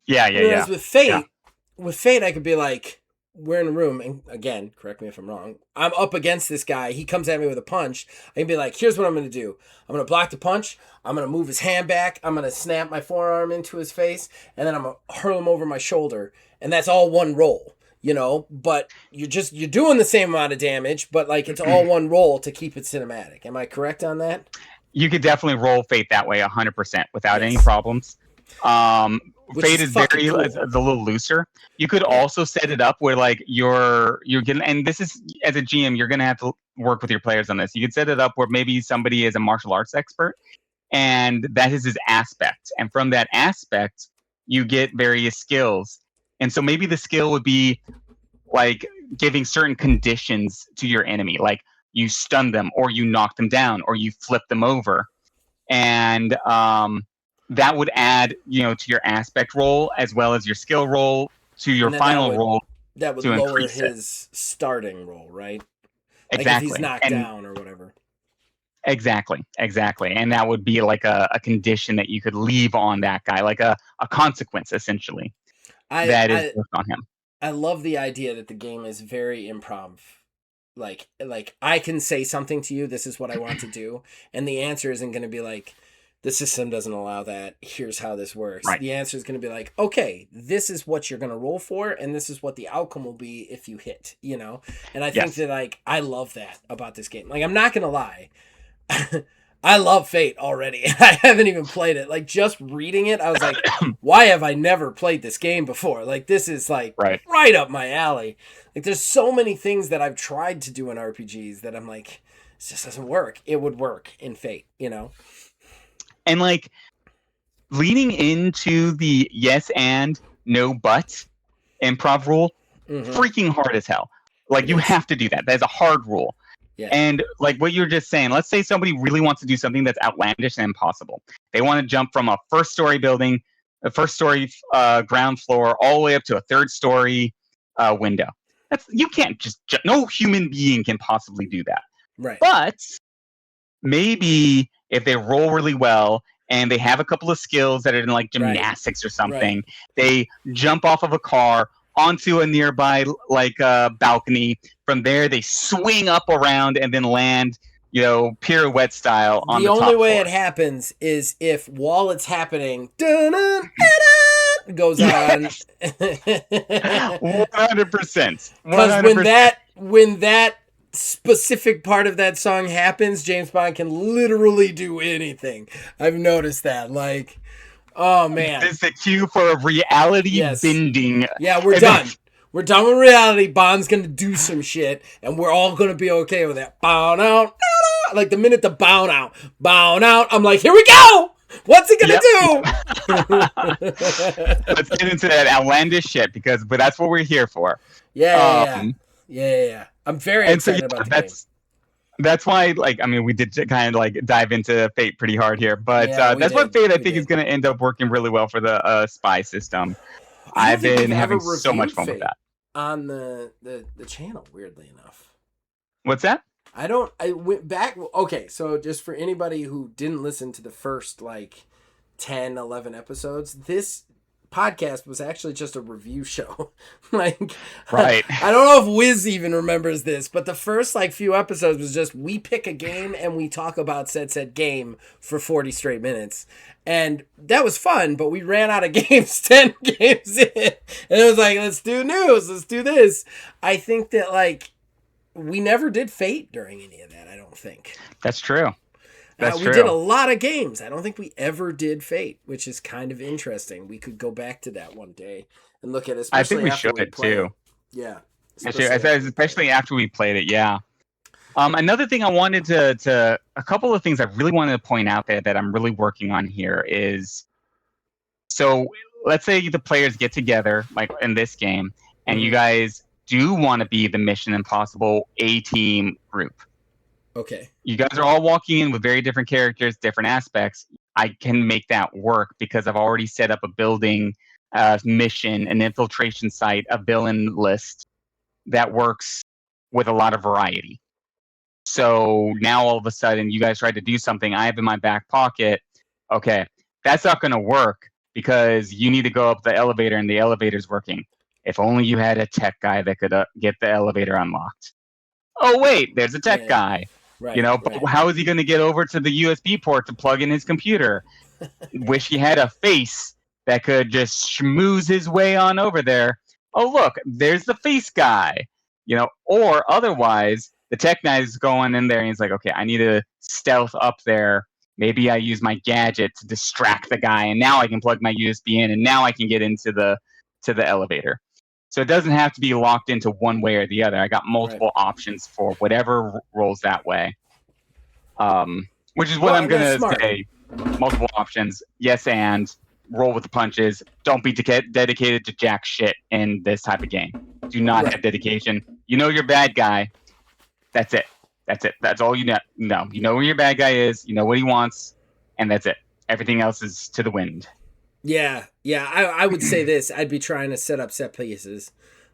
S2: Whereas with Fate, I could be like, we're in a room, and again, correct me if I'm wrong, I'm up against this guy, he comes at me with a punch, I can be like, here's what I'm going to do. I'm going to block the punch, I'm going to move his hand back, I'm going to snap my forearm into his face, and then I'm going to hurl him over my shoulder, and that's all one roll. You know, but you're doing the same amount of damage, but like it's all one roll to keep it cinematic. Am I correct on that?
S1: You could definitely roll Fate that way 100% without any problems. Fate is very cool. It's a little looser. You could also set it up where like you're getting, and this is, as a GM, you're gonna have to work with your players on this. You could set it up where maybe somebody is a martial arts expert, and that is his aspect, and from that aspect you get various skills. And so maybe the skill would be like giving certain conditions to your enemy, like you stun them, or you knock them down, or you flip them over, and that would add, you know, to your aspect roll as well as your skill roll to your final roll.
S2: That would lower his starting roll, right?
S1: Exactly.
S2: Like if he's knocked down or whatever.
S1: Exactly. And that would be like a condition that you could leave on that guy, like a consequence, essentially. That is worked on him.
S2: I love the idea that the game is very improv. Like I can say something to you, this is what I want to do, and the answer isn't going to be like, the system doesn't allow that, here's how this works. Right. The answer is going to be like, okay, this is what you're going to roll for, and this is what the outcome will be if you hit, you know? And I think that, like, I love that about this game. Like, I'm not going to lie. I love Fate already. I haven't even played it. Like, just reading it, I was like, why have I never played this game before? Like, this is, like, right up my alley. Like, there's so many things that I've tried to do in RPGs that I'm like, this just doesn't work. It would work in Fate, you know?
S1: And, like, leaning into the yes and no but improv rule, freaking hard as hell. Like, you have to do that. That is a hard rule. Yeah. And like what you were just saying, let's say somebody really wants to do something that's outlandish and impossible. They want to jump from a first-story building, a first-story ground floor, all the way up to a third-story window. You can't just no human being can possibly do that.
S2: Right.
S1: But maybe if they roll really well and they have a couple of skills that are in like gymnastics or something, they jump off of a car onto a nearby like balcony. From there, they swing up around and then land, you know, pirouette style on the top
S2: only way
S1: floor.
S2: It happens is if while it's happening, goes on.
S1: 100%.
S2: Because when that specific part of that song happens, James Bond can literally do anything. I've noticed that. Like, oh man,
S1: This is the cue for a reality
S2: yes,
S1: bending.
S2: yeah, we're done. We're done with reality. Bond's gonna do some shit, and we're all gonna be okay with that. Bow out, like the minute the bow out, I'm like, here we go. What's he gonna do?
S1: Let's get into that outlandish shit but that's what we're here for.
S2: Yeah. I'm very excited about the game.
S1: That's why, like, I mean, we did kind of like dive into Fate pretty hard here, but that's what Fate I think is going to end up working really well for the spy system. I've been having so much fun with that
S2: on the channel. Weirdly enough,
S1: what's that?
S2: I went back. Okay, so just for anybody who didn't listen to the first like 10, 11 episodes, this podcast was actually just a review show. Like,
S1: right.
S2: I don't know if Wiz even remembers this, but the first like few episodes was just we pick a game and we talk about said game for 40 straight minutes. And that was fun, but we ran out of games 10 games in. And it was like, let's do news, let's do this. I think that like we never did Fate during any of that, I don't think.
S1: That's true.
S2: We did a lot of games. I don't think we ever did Fate, which is kind of interesting. We could go back to that one day and look at it.
S1: I think we should too.
S2: Yeah.
S1: Especially after we played it, yeah. Another thing I wanted to a couple of things I really wanted to point out there that I'm really working on here is, so let's say the players get together, like in this game, and you guys do want to be the Mission Impossible A-team group.
S2: Okay.
S1: You guys are all walking in with very different characters, different aspects. I can make that work because I've already set up a building, mission, an infiltration site, a villain list that works with a lot of variety. So now all of a sudden you guys try to do something I have in my back pocket. Okay, that's not going to work because you need to go up the elevator and the elevator's working. If only you had a tech guy that could get the elevator unlocked. Oh, wait, there's a tech guy. Right, but how is he going to get over to the USB port to plug in his computer? Wish he had a face that could just schmooze his way on over there. Oh, look, there's the face guy. Or otherwise, the tech guy is going in there and he's like, okay, I need to stealth up there. Maybe I use my gadget to distract the guy, and now I can plug my USB in, and now I can get into the elevator. So it doesn't have to be locked into one way or the other. I got multiple options for whatever rolls that way. Which is what I'm going to say. Multiple options. Yes, and roll with the punches. Don't be dedicated to jack shit in this type of game. Do not have dedication. You know your bad guy. That's it. That's all you know. No, you know where your bad guy is. You know what he wants. And that's it. Everything else is to the wind.
S2: Yeah. I would say this. I'd be trying to set up set pieces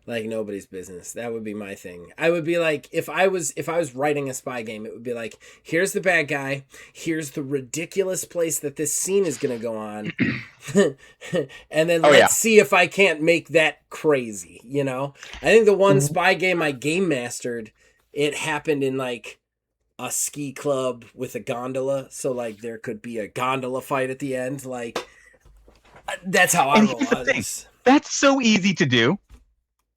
S2: like nobody's business. That would be my thing. I would be like, if I was writing a spy game, it would be like, here's the bad guy. Here's the ridiculous place that this scene is going to go on. And then let's see if I can't make that crazy. I think the one spy game I game mastered, it happened in like a ski club with a gondola. So like there could be a gondola fight at the end. Like, that's how I roll on this.
S1: That's so easy to do.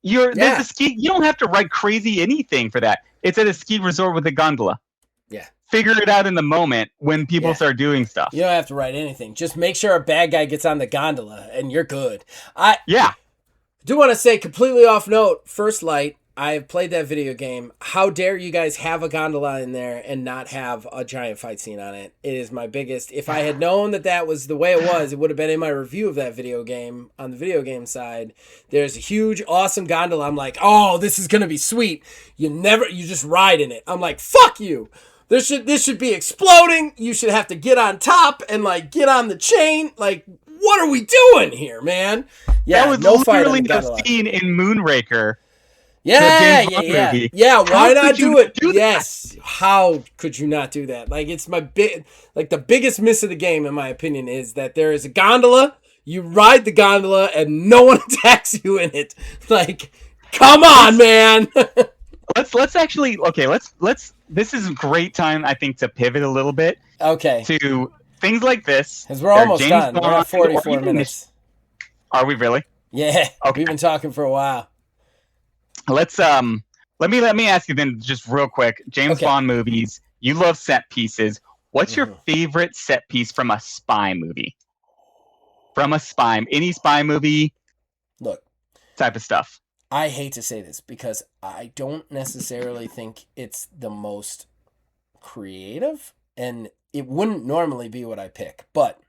S1: There's a ski. You don't have to write crazy anything for that. It's at a ski resort with a gondola.
S2: Yeah.
S1: Figure it out in the moment when people start doing stuff.
S2: You don't have to write anything. Just make sure a bad guy gets on the gondola and you're good. I do want to say, completely off note, First Light, I have played that video game. How dare you guys have a gondola in there and not have a giant fight scene on it? It is my biggest. If I had known that was the way it was, it would have been in my review of that video game on the video game side. There's a huge, awesome gondola. I'm like, oh, this is going to be sweet. You just ride in it. I'm like, fuck you. This should be exploding. You should have to get on top and like get on the chain. Like, what are we doing here, man? Yeah,
S1: that was literally the scene in Moonraker.
S2: Yeah. Why not do it? Yes. How could you not do that? Like, it's the biggest miss of the game, in my opinion, is that there is a gondola. You ride the gondola and no one attacks you in it. Like, come on, man.
S1: let's actually this is a great time, I think, to pivot a little bit.
S2: Okay.
S1: To things like this.
S2: Because we're almost done. We're at 44 minutes.
S1: Are we really?
S2: Yeah.
S1: Okay.
S2: We've been talking for a while.
S1: Let's Let me ask you then, just real quick. James
S2: Okay.
S1: Bond movies. You love set pieces. What's your
S2: Mhm.
S1: favorite set piece from a spy movie? From a spy, any spy movie
S2: Look,
S1: type of stuff.
S2: I hate to say this because I don't necessarily think it's the most creative, and it wouldn't normally be what I pick, but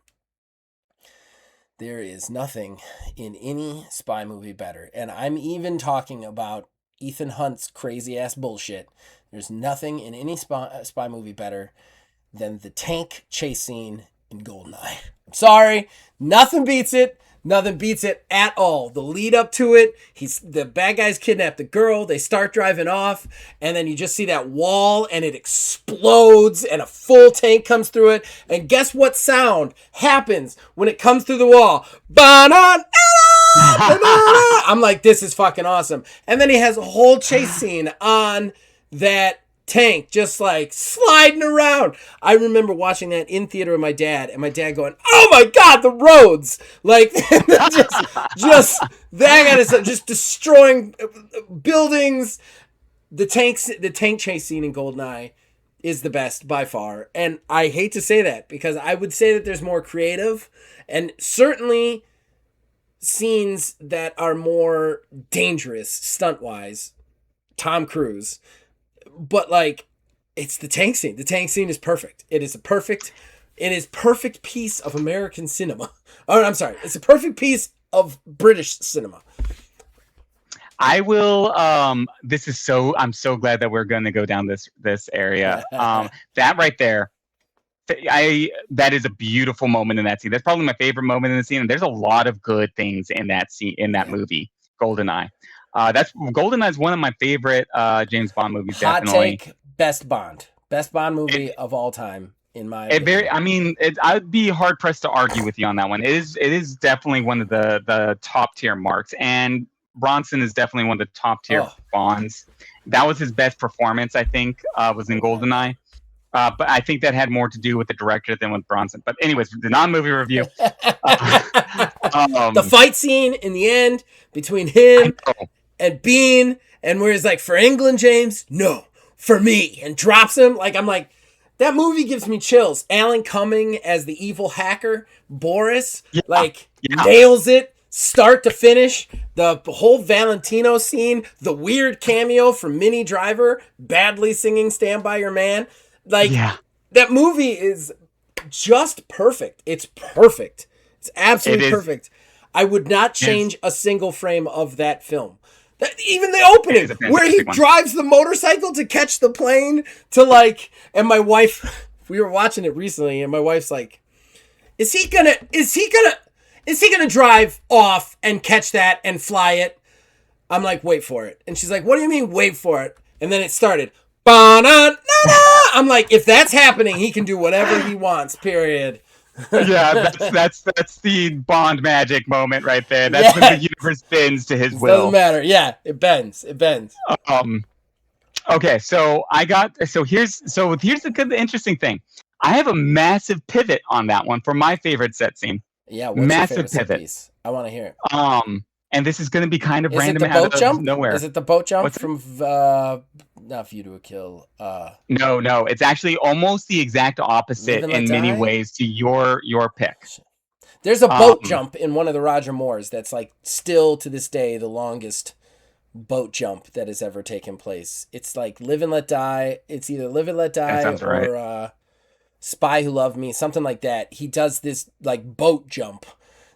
S2: there is nothing in any spy movie better. And I'm even talking about Ethan Hunt's crazy ass bullshit. There's nothing in any spy movie better than the tank chase scene in Goldeneye. I'm sorry, nothing beats it. Nothing beats it at all. The lead up to it, the bad guys kidnap the girl, they start driving off, and then you just see that wall and it explodes and a full tank comes through it. And guess what sound happens when it comes through the wall? Ba-na-na! I'm like, this is fucking awesome. And then he has a whole chase scene on that tank just like sliding around. I remember watching that in theater with my dad, and my dad going, "Oh my god, the roads!" Like just that kind of stuff, just destroying buildings. The tank chase scene in Goldeneye is the best by far, and I hate to say that because I would say that there's more creative and certainly scenes that are more dangerous stunt wise. Tom Cruise. But like, it's the tank scene. The tank scene is perfect. It is perfect piece of American cinema. Oh, I'm sorry. It's a perfect piece of British cinema.
S1: I will. I'm so glad that we're going to go down this area. That right there. That is a beautiful moment in that scene. That's probably my favorite moment in the scene. And there's a lot of good things in that scene, in that movie, Goldeneye. Goldeneye is one of my favorite James Bond movies.
S2: Hot
S1: Definitely.
S2: take, best Bond movie of all time in my opinion.
S1: I mean, I'd be hard pressed to argue with you on that one. It is definitely one of the top tier marks, and Bronson is definitely one of the top tier Bonds. That was his best performance, I think, was in Goldeneye. But I think that had more to do with the director than with Bronson. But anyways, the non-movie review.
S2: The fight scene in the end between him and Bean, and where he's like, "For England, James, no, for me," and drops him. Like, I'm like, that movie gives me chills. Alan Cumming as the evil hacker, Boris, nails it. Start to finish, the whole Valentino scene, the weird cameo from Minnie Driver, badly singing "Stand By Your Man." Like, that movie is just perfect. It's perfect. It's absolutely perfect. I would not change a single frame of that film. Even the opening, where he drives the motorcycle to catch the plane to like, and my wife, we were watching it recently, and my wife's like, is he gonna drive off and catch that and fly it? I'm like, wait for it. And she's like, what do you mean wait for it? And then it started. I'm like, if that's happening, he can do whatever he wants, period.
S1: Yeah, that's the Bond magic moment right there. That's when the universe bends to his will.
S2: Doesn't matter. Yeah, it bends.
S1: Okay, so here's the interesting thing. I have a massive pivot on that one for my favorite set scene.
S2: Yeah, what's massive your favorite pivot. Set piece? I want to hear it.
S1: And this is going to be kind of random out of nowhere.
S2: Is it the boat jump from not View to a Kill?
S1: No. It's actually almost the exact opposite in many ways to your pick.
S2: There's a boat jump in one of the Roger Moores that's like still to this day the longest boat jump that has ever taken place. It's like Live and Let Die. It's either Live and Let Die or Spy Who Loved Me, something like that. He does this like boat jump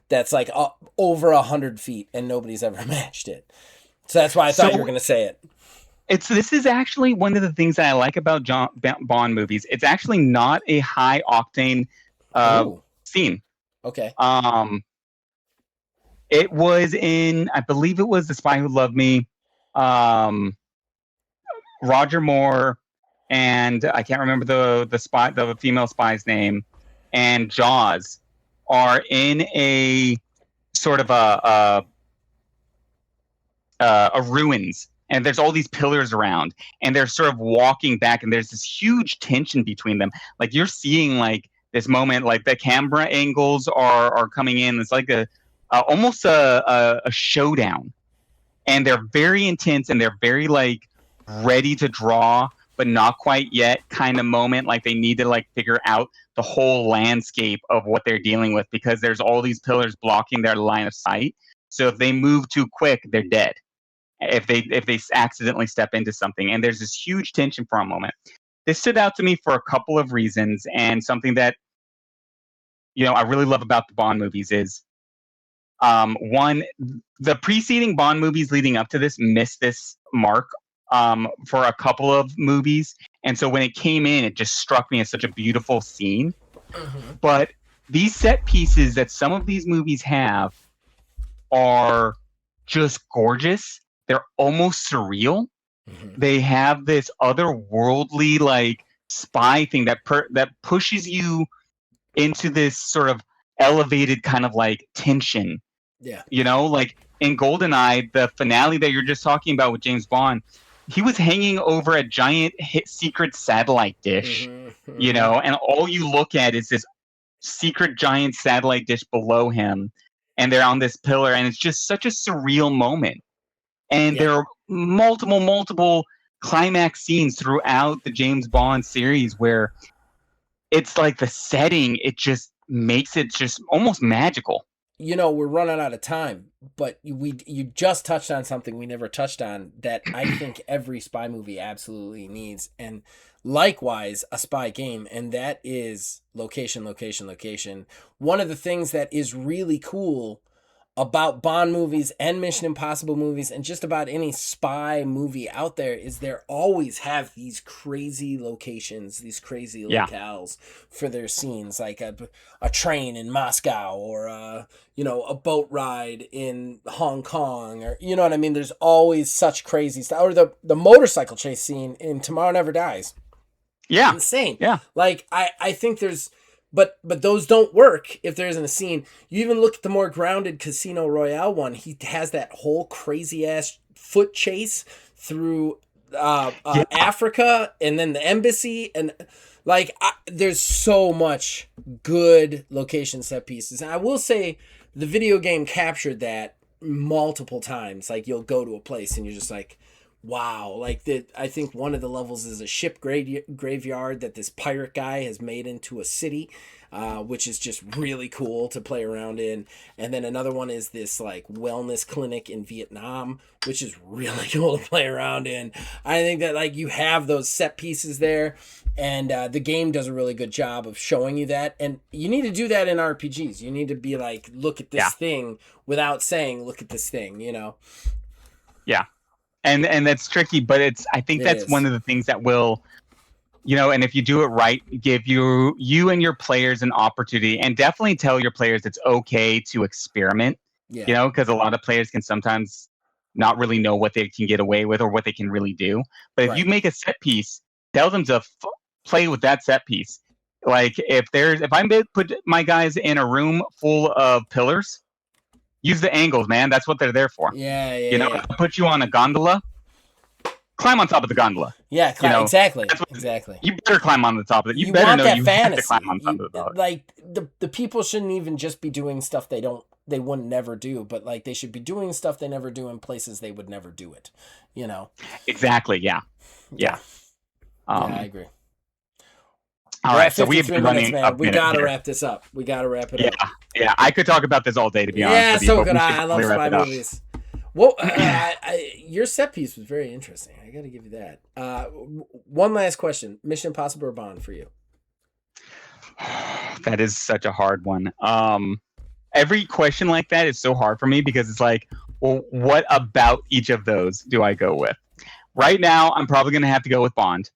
S2: that's like over 100 feet, and nobody's ever matched it. So that's why I thought you were going to say it.
S1: This is actually one of the things that I like about Bond movies. It's actually not a high octane scene.
S2: Okay.
S1: It was in, I believe it was The Spy Who Loved Me, Roger Moore, and I can't remember the female spy's name, and Jaws are in a sort of a ruins, and there's all these pillars around, and they're sort of walking back, and there's this huge tension between them. Like, you're seeing like this moment, like the camera angles are coming in. It's like almost a showdown, and they're very intense, and they're very like ready to draw, but not quite yet kind of moment. Like they need to like figure out the whole landscape of what they're dealing with because there's all these pillars blocking their line of sight. So if they move too quick, they're dead. If they accidentally step into something, and there's this huge tension for a moment. This stood out to me for a couple of reasons, and something that I really love about the Bond movies is one, the preceding Bond movies leading up to this missed this mark for a couple of movies. And so when it came in, it just struck me as such a beautiful scene.
S2: Mm-hmm.
S1: But these set pieces that some of these movies have are just gorgeous. They're almost surreal.
S2: Mm-hmm.
S1: They have this otherworldly like spy thing that pushes you into this sort of elevated kind of like tension.
S2: Yeah.
S1: Like in GoldenEye, the finale that you're just talking about with James Bond, he was hanging over a giant secret satellite dish,
S2: Mm-hmm. Mm-hmm.
S1: and all you look at is this secret giant satellite dish below him, and they're on this pillar, and it's just such a surreal moment. And
S2: Yeah.
S1: there are multiple climax scenes throughout the James Bond series where it's like the setting, it just makes it just almost magical.
S2: We're running out of time, but you just touched on something we never touched on that I think every spy movie absolutely needs, and likewise a spy game, and that is location, location, location. One of the things that is really cool about Bond movies and Mission Impossible movies and just about any spy movie out there is there always have these crazy locations, these crazy locales for their scenes, like a train in Moscow or a boat ride in Hong Kong, or you know what I mean. There's always such crazy stuff. Or the motorcycle chase scene in Tomorrow Never Dies.
S1: Yeah.
S2: Insane.
S1: Yeah.
S2: Like I think there's but those don't work if there isn't a scene. You even look at the more grounded Casino Royale one. He has that whole crazy ass foot chase through Africa, and then the embassy, and there's so much good location set pieces. And I will say the video game captured that multiple times. Like you'll go to a place and you're just like, wow. Like I think one of the levels is a ship graveyard that this pirate guy has made into a city, which is just really cool to play around in. And then another one is this like wellness clinic in Vietnam, which is really cool to play around in. I think that like you have those set pieces there, and the game does a really good job of showing you that. And you need to do that in RPGs. You need to be like, look at this thing without saying, look at this thing,
S1: Yeah. And that's tricky, but I think that's one of the things that will, and if you do it right, give you and your players an opportunity, and definitely tell your players it's okay to experiment.
S2: Yeah.
S1: Because a lot of players can sometimes not really know what they can get away with or what they can really do. But if you make a set piece, tell them to play with that set piece. Like if I put my guys in a room full of pillars, use the angles, man. That's what they're there for.
S2: Yeah.
S1: Put you on a gondola, climb on top of the gondola.
S2: Yeah, exactly. Exactly.
S1: You better climb on the top of it. You
S2: better
S1: want
S2: know
S1: that
S2: you
S1: fantasy.
S2: have to
S1: climb on top of the dog.
S2: Like the people shouldn't even just be doing stuff they wouldn't never do, but like they should be doing stuff they never do in places they would never do it.
S1: Exactly. Yeah.
S2: I agree.
S1: All right, so we've been running
S2: man. We gotta wrap this up. We gotta wrap it up.
S1: Yeah. I could talk about this all day, to be honest.
S2: Yeah,
S1: with you,
S2: so could I. I love spy movies. Well, your set piece was very interesting. I gotta give you that. One last question: Mission Impossible or Bond for you?
S1: That is such a hard one. Every question like that is so hard for me because it's like, well, what about each of those do I go with? Right now, I'm probably gonna have to go with Bond.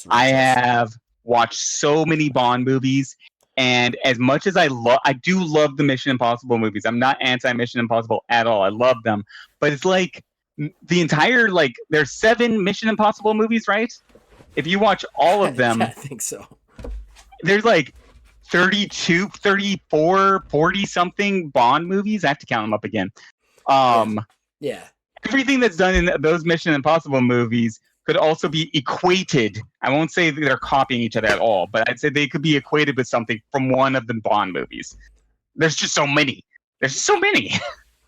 S1: I have watched so many Bond movies, and as much as I do love the Mission Impossible movies. I'm not anti-Mission Impossible at all. I love them, but it's like the entire there's 7 Mission Impossible movies, right? If you watch all of them,
S2: I think so.
S1: There's 32, 34, 40 something Bond movies. I have to count them up again.
S2: Yeah.
S1: Everything that's done in those Mission Impossible movies could also be equated. I won't say they're copying each other at all, but I'd say they could be equated with something from one of the Bond movies. There's just so many.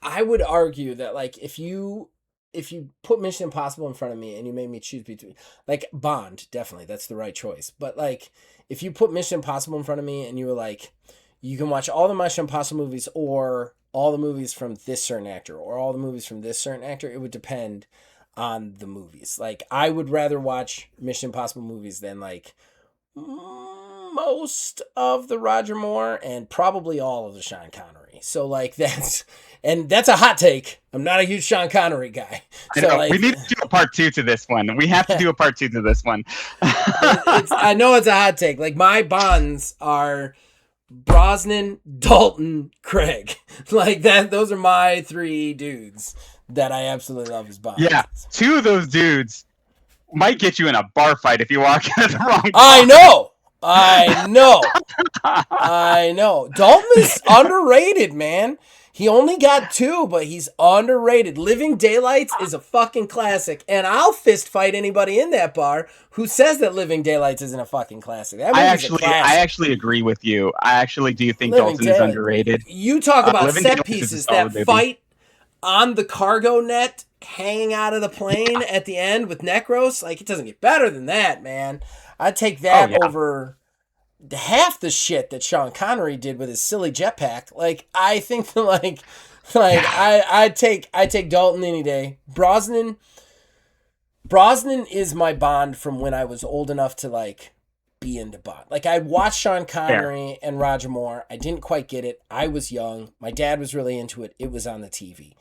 S1: I
S2: would argue that if you if you put Mission Impossible in front of me and you made me choose between, like, Bond, definitely that's the right choice. But like, if you put Mission Impossible in front of me and you were like, you can watch all the Mission Impossible movies or all the movies from this certain actor or all the movies from this certain actor, it would depend on the movies. Like, I would rather watch Mission Impossible movies than like most of the Roger Moore and probably all of the Sean Connery. So like that's a hot take. I'm not a huge Sean Connery guy. So like,
S1: we need to do a part 2 to this one. We have to do a part 2 to this one.
S2: I know it's a hot take. Like, my Bonds are Brosnan, Dalton, Craig. Like that. Those are my 3 dudes that I absolutely love as Bonds.
S1: Yeah, 2 of those dudes might get you in a bar fight if you walk into the wrong bar.
S2: I know. Dalton is underrated, man. He only got 2, but he's underrated. Living Daylights is a fucking classic, and I'll fist fight anybody in that bar who says that Living Daylights isn't a fucking classic.
S1: I actually agree with you. I actually do think Dalton is underrated.
S2: You talk about set pieces, that fight on the cargo net hanging out of the plane at the end with Necros. Like, it doesn't get better than that, man. I'd take that over half the shit that Sean Connery did with his silly jetpack. Like, I think that I take Dalton any day. Brosnan is my Bond from when I was old enough to like be into Bond. Like, I watched Sean Connery and Roger Moore. I didn't quite get it. I was young. My dad was really into it. It was on the TV.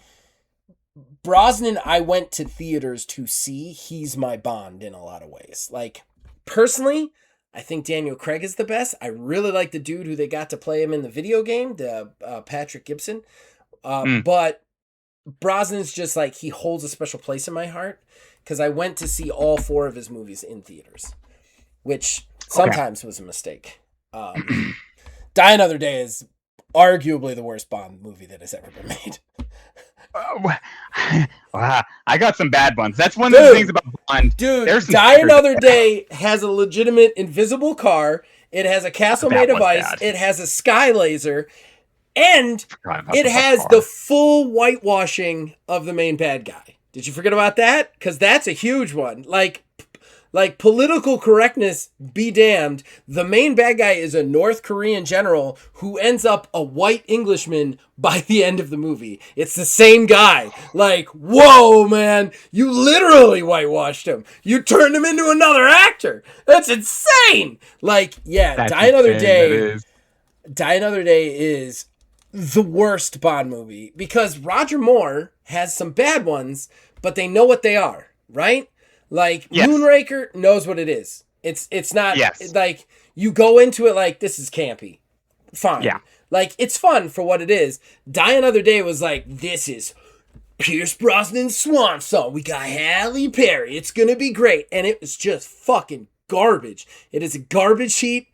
S2: Brosnan, I went to theaters to see. He's my Bond in a lot of ways. Like, personally, I think Daniel Craig is the best. I really like the dude who they got to play him in the video game, the Patrick Gibson. But Brosnan's just like, he holds a special place in my heart because I went to see all 4 of his movies in theaters, which sometimes was a mistake. Die Another Day is arguably the worst Bond movie that has ever been made.
S1: I got some bad ones. That's one of the things about Bond.
S2: Dude, Die Another Day has a legitimate invisible car. It has a castle made of ice. Bad. It has a sky laser. And it has the full whitewashing of the main bad guy. Did you forget about that? Because that's a huge one. Like, political correctness be damned, the main bad guy is a North Korean general who ends up a white Englishman by the end of the movie. It's the same guy. Like, whoa, man, you literally whitewashed him. You turned him into another actor. That's insane. Like, yeah, Die Another Day is the worst Bond movie because Roger Moore has some bad ones, but they know what they are, right? Like, Moonraker knows what it is. It's not like you go into it like, this is campy. Fine. Yeah. Like, it's fun for what it is. Die Another Day was like, this is Pierce Brosnan's swan song. We got Halle Berry. It's going to be great. And it was just fucking garbage. It is a garbage heap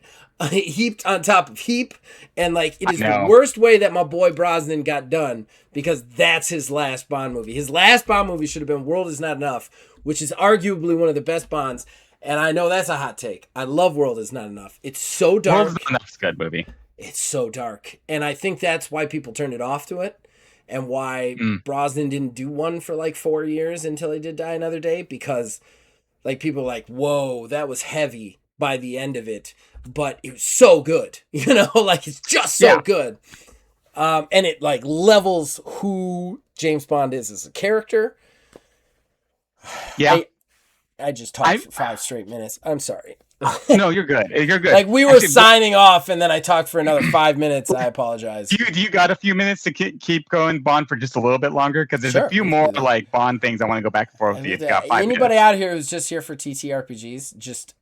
S2: heaped on top of heap. And like, it is the worst way that my boy Brosnan got done because that's his last Bond movie. His last Bond movie should have been World Is Not Enough, which is arguably one of the best Bonds. And I know that's a hot take. I love World Is Not Enough. It's so dark.
S1: World Is Not Enough is a good movie.
S2: It's so dark. And I think that's why people turned it off to it. And why Brosnan didn't do one for like 4 years until he did Die Another Day. Because like people were like, whoa, that was heavy by the end of it. But it was so good. You know, like it's just so good. And it like levels who James Bond is as a character.
S1: Yeah.
S2: I just talked for 5 straight minutes. I'm sorry.
S1: No, you're good. You're good.
S2: Like we were signing off and then I talked for another 5 minutes. I apologize.
S1: Do you got a few minutes to keep going Bond for just a little bit longer? Because there's a few more like Bond things I want to go back and forth with you. Got 5
S2: Anybody
S1: minutes.
S2: out here who's just here for TTRPGs, just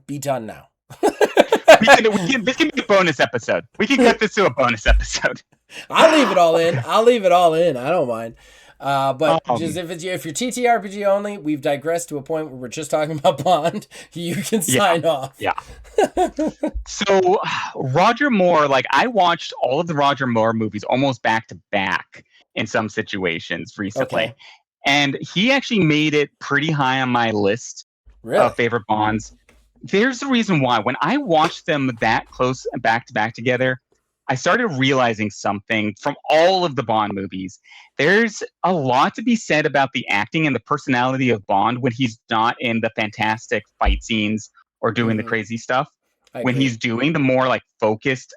S2: be done now.
S1: This can be a bonus episode. We can cut this to a bonus episode.
S2: I'll leave it all in. I don't mind. But just if you're TTRPG only, we've digressed to a point where we're just talking about Bond. You can sign off.
S1: Yeah. So Roger Moore, like I watched all of the Roger Moore movies almost back to back in some situations recently. Okay. And he actually made it pretty high on my list of favorite Bonds. There's the reason why. When I watched them that close back to back together, I started realizing something from all of the Bond movies. There's a lot to be said about the acting and the personality of Bond when he's not in the fantastic fight scenes or doing the
S2: Mm-hmm.
S1: crazy stuff.
S2: I
S1: When
S2: agree.
S1: he's doing the more like focused,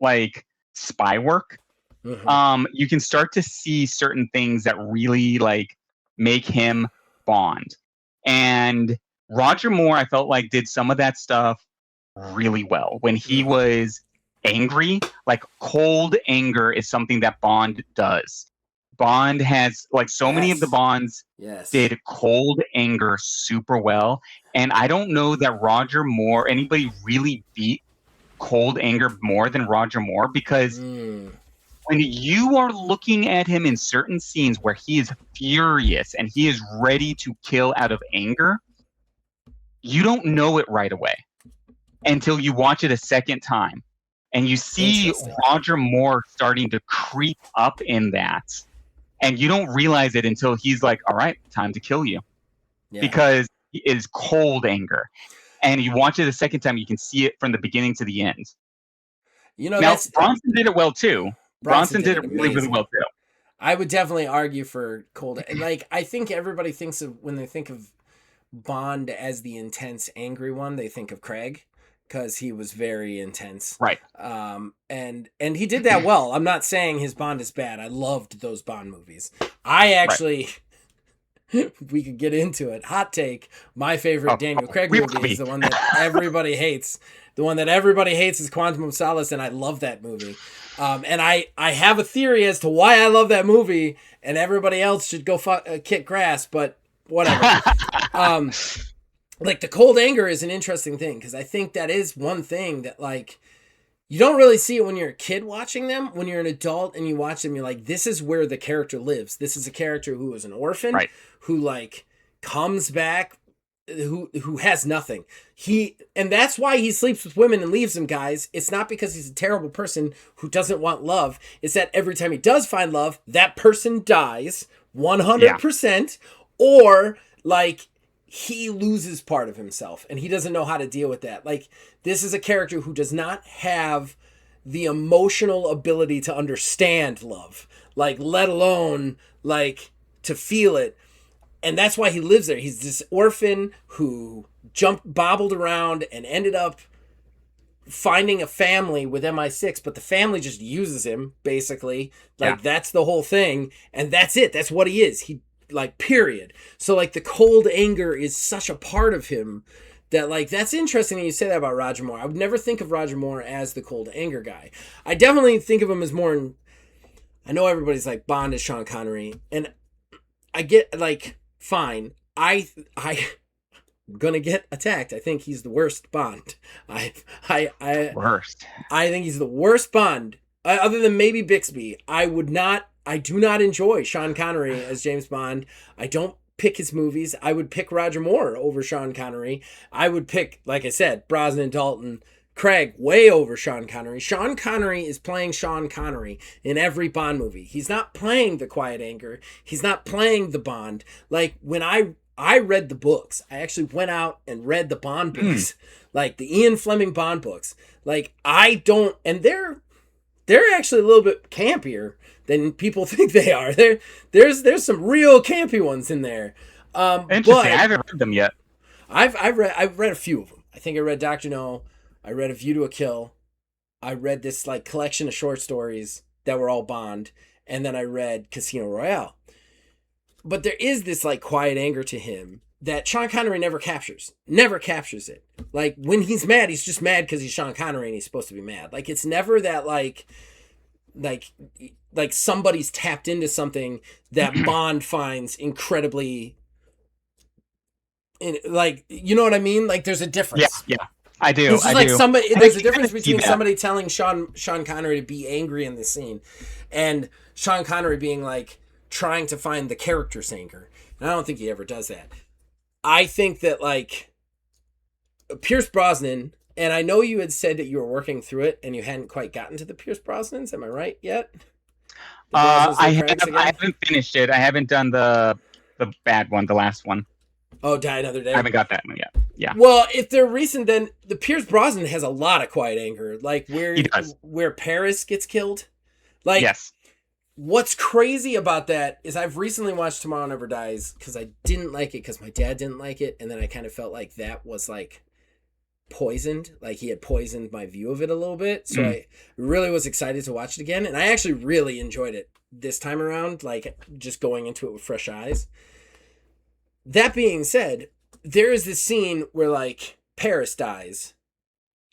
S1: like spy work,
S2: Mm-hmm.
S1: you can start to see certain things that really like make him Bond. And Roger Moore, I felt like did some of that stuff really well when he
S2: Mm-hmm.
S1: was angry. Like cold anger is something that Bond does. Bond has like so many of the
S2: Yes.
S1: Bonds
S2: Yes.
S1: did cold anger super well, and I don't know that Roger Moore anybody really beat cold anger more than Roger Moore because
S2: Mm.
S1: when you are looking at him in certain scenes where he is furious and he is ready to kill out of anger, you don't know it right away until you watch it a second time. And you see
S2: Interesting.
S1: Roger Moore starting to creep up in that. And you don't realize it until he's like, all right, time to kill you.
S2: Yeah.
S1: Because it is cold anger. And you watch it a second time, you can see it from the beginning to the end.
S2: You know,
S1: Now,
S2: that's
S1: Bronson did it well too.
S2: Bronson
S1: Bronson
S2: did
S1: did
S2: it
S1: it really, really
S2: amazing.
S1: well too.
S2: I would definitely argue for cold. Like, I think everybody thinks of when they think of Bond as the intense, angry one, they think of Craig because he was very intense.
S1: Right.
S2: And he did that well. I'm not saying his Bond is bad. I loved those Bond movies. I
S1: Right.
S2: actually, we could get into it. Hot take. My favorite Daniel Craig
S1: we
S2: movie
S1: will be.
S2: is the one that everybody hates. The one that everybody hates is Quantum of Solace, and I love that movie. And I have a theory as to why I love that movie, and everybody else should go kick grass, but whatever. Like the cold anger is an interesting thing because I think that is one thing that like you don't really see it when you're a kid watching them. When you're an adult and you watch them, you're like, this is where the character lives. This is a character who is an orphan,
S1: Right.
S2: who like comes back, who has nothing. And that's why he sleeps with women and leaves them, guys. It's not because he's a terrible person who doesn't want love. It's that every time he does find love, that person dies 100%, or like he loses part of himself and he doesn't know how to deal with that. Like this is a character who does not have the emotional ability to understand love, like let alone like to feel it. And that's why he lives there. He's this orphan who bobbled around and ended up finding a family with MI6, but the family just uses him basically. Like that's the whole thing, and that's it. That's what he is. He like period. So like the cold anger is such a part of him that like that's interesting that you say that about Roger Moore. I would never think of Roger Moore as the cold anger guy. I definitely think of him as more. I know everybody's like Bond is Sean Connery, and I get like fine. I'm gonna get attacked. I think he's the worst Bond.
S1: Worst.
S2: I think he's the worst Bond, other than maybe Bixby. I do not enjoy Sean Connery as James Bond. I don't pick his movies. I would pick Roger Moore over Sean Connery. I would pick, like I said, Brosnan, Dalton, Craig way over Sean Connery. Sean Connery is playing Sean Connery in every Bond movie. He's not playing the Quiet Anger. He's not playing the Bond. Like when I read the books. I actually went out and read the Bond books, like the Ian Fleming Bond books. Like I don't, and they're actually a little bit campier than people think they are. There's some real campy ones in there.
S1: Interesting.
S2: But
S1: I haven't read them yet.
S2: I've read a few of them. I think I read Dr. No. I read A View to a Kill. I read this like collection of short stories that were all Bond, and then I read Casino Royale. But there is this like quiet anger to him that Sean Connery never captures. Never captures it. Like when he's mad, he's just mad because he's Sean Connery and he's supposed to be mad. Like it's never that like somebody's tapped into something that Bond finds incredibly like you know what I mean? Like there's a difference.
S1: Yeah, I do.
S2: This is
S1: I
S2: like
S1: do.
S2: somebody.
S1: And
S2: There's a
S1: I
S2: difference
S1: can see
S2: between
S1: that.
S2: somebody telling Sean Connery to be angry in this scene, and Sean Connery being like trying to find the character's anger. And I don't think he ever does that. I think that like Pierce Brosnan, and I know you had said that you were working through it and you hadn't quite gotten to the Pierce Brosnans. Am I right yet?
S1: I haven't finished it. I haven't done the bad one, the last one.
S2: Oh, Die Another Day.
S1: I haven't got that one yet. Yeah.
S2: Well, if they're recent, then the Pierce Brosnan has a lot of quiet anger, like
S1: He does.
S2: where Paris gets killed. Like,
S1: Yes.
S2: what's crazy about that is I've recently watched Tomorrow Never Dies because I didn't like it because my dad didn't like it, and then I kind of felt like that was like poisoned, like he had poisoned my view of it a little bit. So I really was excited to watch it again, and I actually really enjoyed it this time around, like just going into it with fresh eyes. That being said, there is this scene where like Paris dies,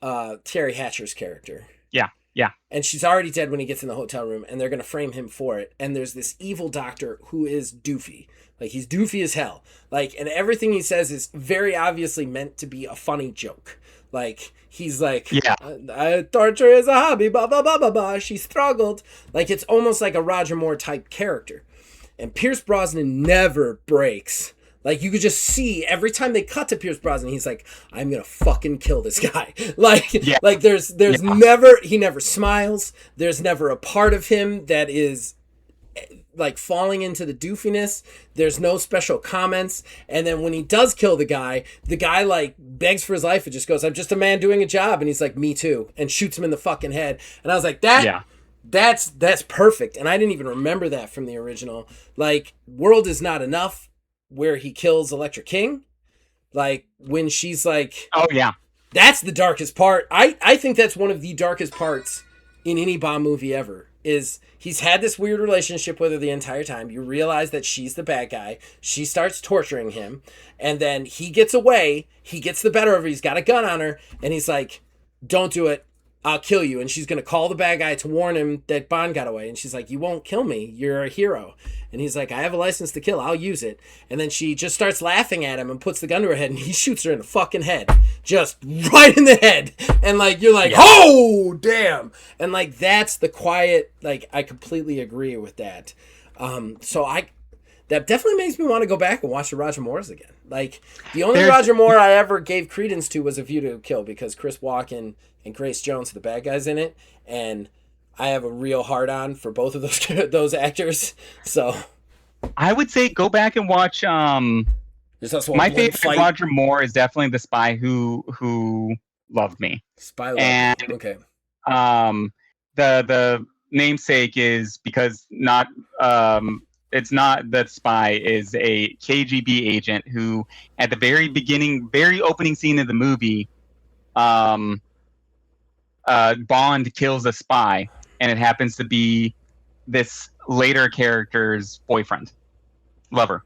S2: Terry Hatcher's character.
S1: Yeah. Yeah.
S2: And she's already dead when he gets in the hotel room, and they're going to frame him for it. And there's this evil doctor who is doofy. Like, he's doofy as hell. Like, and everything he says is very obviously meant to be a funny joke. Like, he's like, torture is a hobby, blah, blah, blah, blah, blah. She struggled. Like, it's almost like a Roger Moore type character. And Pierce Brosnan never breaks. Like, you could just see every time they cut to Pierce Brosnan, he's like, I'm going to fucking kill this guy. Like, there's never, he never smiles. There's never a part of him that is like falling into the doofiness. There's no special comments. And then when he does kill the guy like begs for his life and just goes, I'm just a man doing a job. And he's like, me too. And shoots him in the fucking head. And I was like, that's perfect. And I didn't even remember that from the original. Like, World Is Not Enough, where he kills Electra King, like when she's like,
S1: oh yeah,
S2: that's the darkest part. I think that's one of the darkest parts in any Bond movie ever, is he's had this weird relationship with her the entire time. You realize that she's the bad guy. She starts torturing him, and then he gets away. He gets the better of her. He's got a gun on her, and he's like, don't do it. I'll kill you. And she's going to call the bad guy to warn him that Bond got away. And she's like, you won't kill me. You're a hero. And he's like, I have a license to kill. I'll use it. And then she just starts laughing at him and puts the gun to her head, and he shoots her in the fucking head. Just right in the head. And like, you're like, oh, damn. And like, that's the quiet, like, I completely agree with that. That definitely makes me want to go back and watch the Roger Moores again. Like, the only Roger Moore I ever gave credence to was A View to a Kill, because Chris Walken and Grace Jones are the bad guys in it, and I have a real hard-on for both of those actors. So
S1: I would say go back and watch. My favorite Roger Moore is definitely The Spy Who Loved Me.
S2: Spy Loved Me. Okay.
S1: The namesake is because it's not that Spy is a KGB agent who, at the very beginning, very opening scene of the movie, Bond kills a spy, and it happens to be this later character's lover.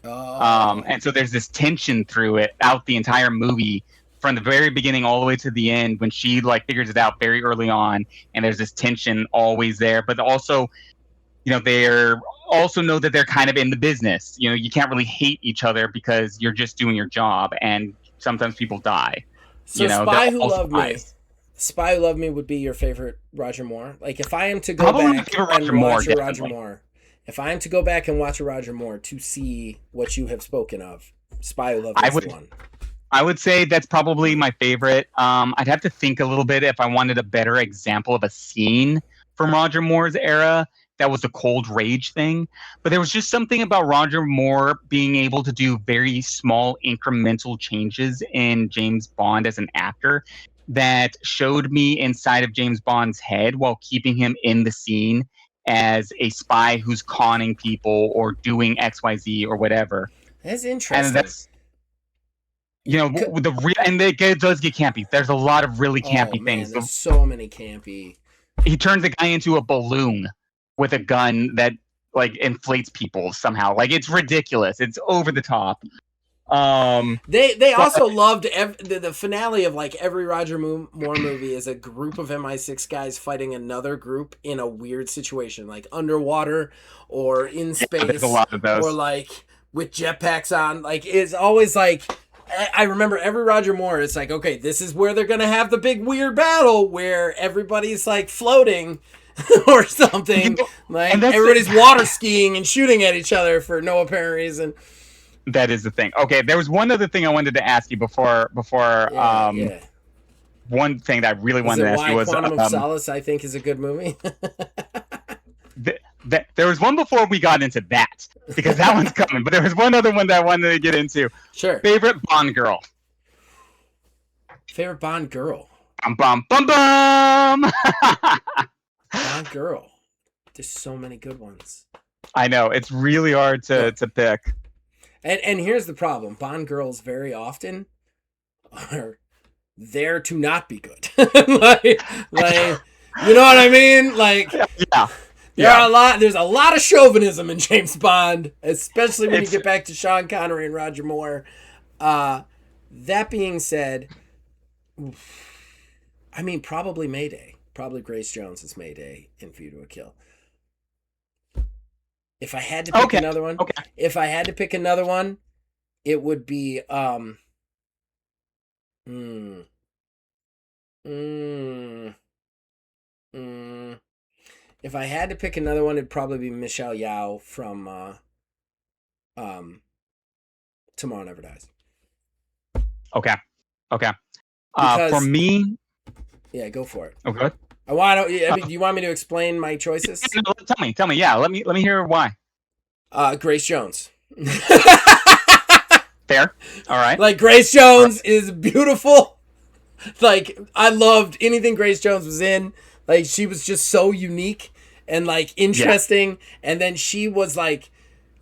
S1: And so there's this tension throughout the entire movie, from the very beginning all the way to the end, when she like figures it out very early on, and there's this tension always there. But also, they're also know that they're kind of in the business. You can't really hate each other because you're just doing your job, and sometimes people die.
S2: So Spy Who Loved Me. Spy Who Loved Me would be your favorite Roger Moore. Like, if I am to go back and watch a Roger Moore, if I am to go back and watch a Roger Moore to see what you have spoken of, Spy Who Loved Me is the one.
S1: I would say that's probably my favorite. I'd have to think a little bit if I wanted a better example of a scene from Roger Moore's era that was the Cold Rage thing. But there was just something about Roger Moore being able to do very small incremental changes in James Bond as an actor that showed me inside of James Bond's head while keeping him in the scene as a spy who's conning people or doing XYZ or whatever.
S2: That's interesting.
S1: And that's, and it does get campy. There's a lot of really campy things.
S2: There's so many campy. He
S1: turns the guy into a balloon with a gun that like inflates people somehow. Like, it's ridiculous. It's over the top.
S2: They also loved the finale of like every Roger Moore movie is a group of MI6 guys fighting another group in a weird situation, like underwater or in space,
S1: there's a lot of those.
S2: Or like with jetpacks on. Like, it's always like, I remember every Roger Moore, it's like, okay, this is where they're gonna have the big weird battle where everybody's like floating or something. Like, everybody's water skiing and shooting at each other for no apparent reason.
S1: That is the thing. Okay, there was one other thing I wanted to ask you before. One thing that I really wanted to ask you was
S2: Quantum of Solace, I think, is a good movie.
S1: There was one before we got into that, because that one's coming. But there was one other one that I wanted to get into.
S2: Sure.
S1: Favorite Bond girl.
S2: Favorite Bond girl.
S1: Bum bum bum bum.
S2: Bond girl. There's so many good ones.
S1: I know it's really hard to pick.
S2: And here's the problem: Bond girls very often are there to not be good. like, you know what I mean? Like,
S1: yeah.
S2: There's a lot of chauvinism in James Bond, especially when you get back to Sean Connery and Roger Moore. That being said, I mean, probably Mayday. Probably Grace Jones is Mayday in View to a Kill. If I had to pick another one, it would be if I had to pick another one, it'd probably be Michelle Yeoh from Tomorrow Never Dies.
S1: Okay. For me,
S2: yeah, go for it.
S1: Okay.
S2: Do you want me to explain my choices?
S1: No, tell me. Yeah, let me hear why.
S2: Grace Jones.
S1: Fair. All right.
S2: Like, Grace Jones is beautiful. Like, I loved anything Grace Jones was in. Like, she was just so unique and, like, interesting. Yeah. And then she was, like,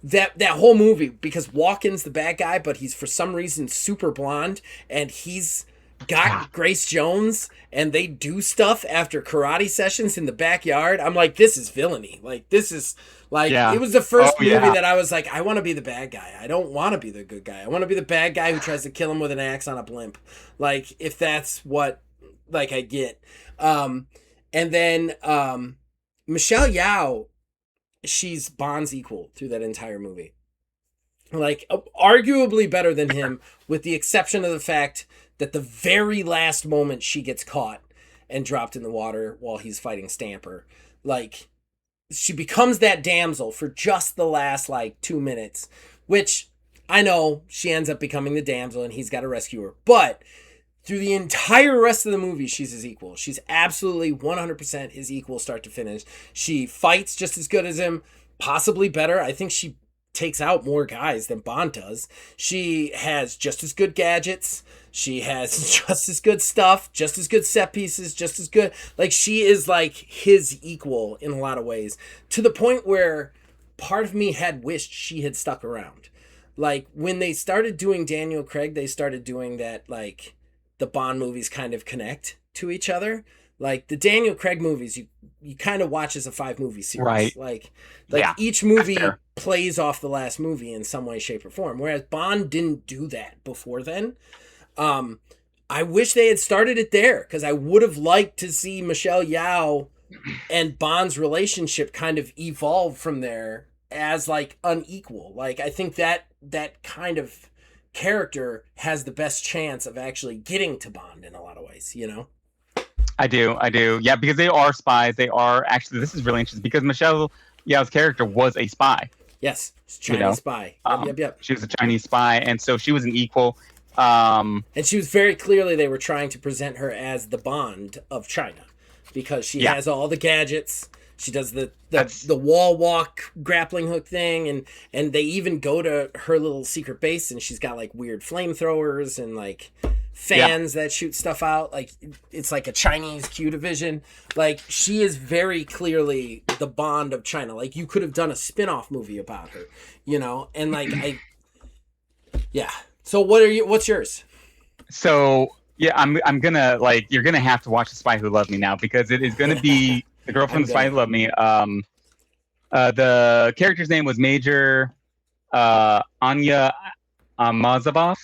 S2: that whole movie, because Walken's the bad guy, but he's for some reason super blonde, and he's got Grace Jones, and they do stuff after karate sessions in the backyard. I'm like, this is villainy. Like, this is like, it was the first movie that I was like, I want to be the bad guy. I don't want to be the good guy. I want to be the bad guy who tries to kill him with an axe on a blimp. Like, if that's what, like, I get. And then Michelle Yeoh, she's Bond's equal through that entire movie. Like, arguably better than him, with the exception of the fact that the very last moment she gets caught and dropped in the water while he's fighting Stamper, like, she becomes that damsel for just the last, like, 2 minutes, which I know she ends up becoming the damsel and he's got to rescue her. But through the entire rest of the movie, she's his equal. She's absolutely 100% his equal start to finish. She fights just as good as him, possibly better. I think she takes out more guys than Bond does. She has just as good gadgets. She has just as good stuff, just as good set pieces, just as good. Like, she is like his equal in a lot of ways, to the point where part of me had wished she had stuck around. Like, when they started doing Daniel Craig, they started doing that, like, the Bond movies kind of connect to each other. Like, the Daniel Craig movies, you kind of watch as a 5-movie series.
S1: Right.
S2: Like each movie plays off the last movie in some way, shape, or form. Whereas Bond didn't do that before then. I wish they had started it there, because I would have liked to see Michelle Yeoh and Bond's relationship kind of evolve from there as, like, unequal. Like, I think that kind of character has the best chance of actually getting to Bond in a lot of ways, you know?
S1: I do. Yeah, because they are spies. They are actually, this is really interesting, because Michelle Yeoh's character was a spy.
S2: Yes, Chinese spy. Yep.
S1: She was a Chinese spy, and so she was an equal.
S2: And she was very clearly, they were trying to present her as the Bond of China, because she has all the gadgets. She does the wall walk grappling hook thing, and they even go to her little secret base, and she's got, like, weird flamethrowers and, like, fans that shoot stuff out. Like, it's like a Chinese Q division. Like, she is very clearly the Bond of China. Like, you could have done a spin-off movie about her, you know? And, like, So what's yours? So,
S1: yeah, I'm gonna, like, you're gonna have to watch The Spy Who Loved Me now, because it is gonna be the girl from The Spy Who Loved Me. The character's name was Major Anya Mazabov.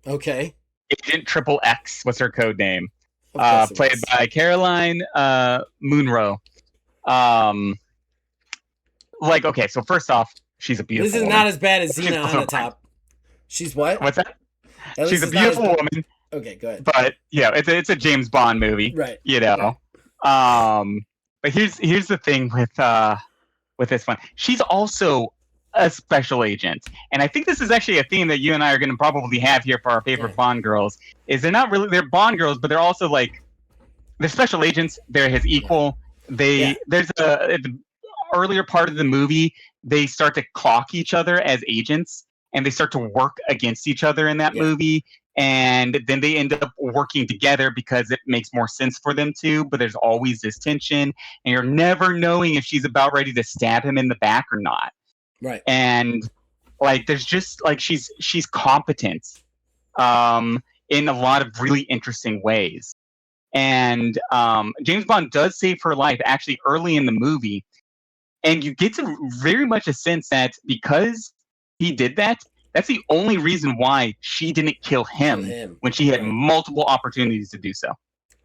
S2: Okay.
S1: Agent Triple X was her code name. Played by Caroline Munro. Like, okay, so first off, she's a beautiful
S2: This is
S1: woman.
S2: Not as bad as Xena on the top. She's what?
S1: What's that? She's a beautiful woman.
S2: Okay, go ahead.
S1: But yeah, it's a James Bond movie,
S2: right?
S1: You know, but here's the thing with this one. She's also a special agent, and I think this is actually a theme that you and I are going to probably have here for our favorite Bond girls. Is they're Bond girls, but they're also, like, they're special agents. They're his equal. There's at the earlier part of the movie, they start to clock each other as agents, and they start to work against each other in that movie. and then they end up working together because it makes more sense for them to, but there's always this tension, and you're never knowing if she's about ready to stab him in the back or not.
S2: Right.
S1: And like there's just like she's competent in a lot of really interesting ways. And James Bond does save her life actually early in the movie, and you get to very much a sense that because he did that, that's the only reason why she didn't kill him when she had multiple opportunities to do so.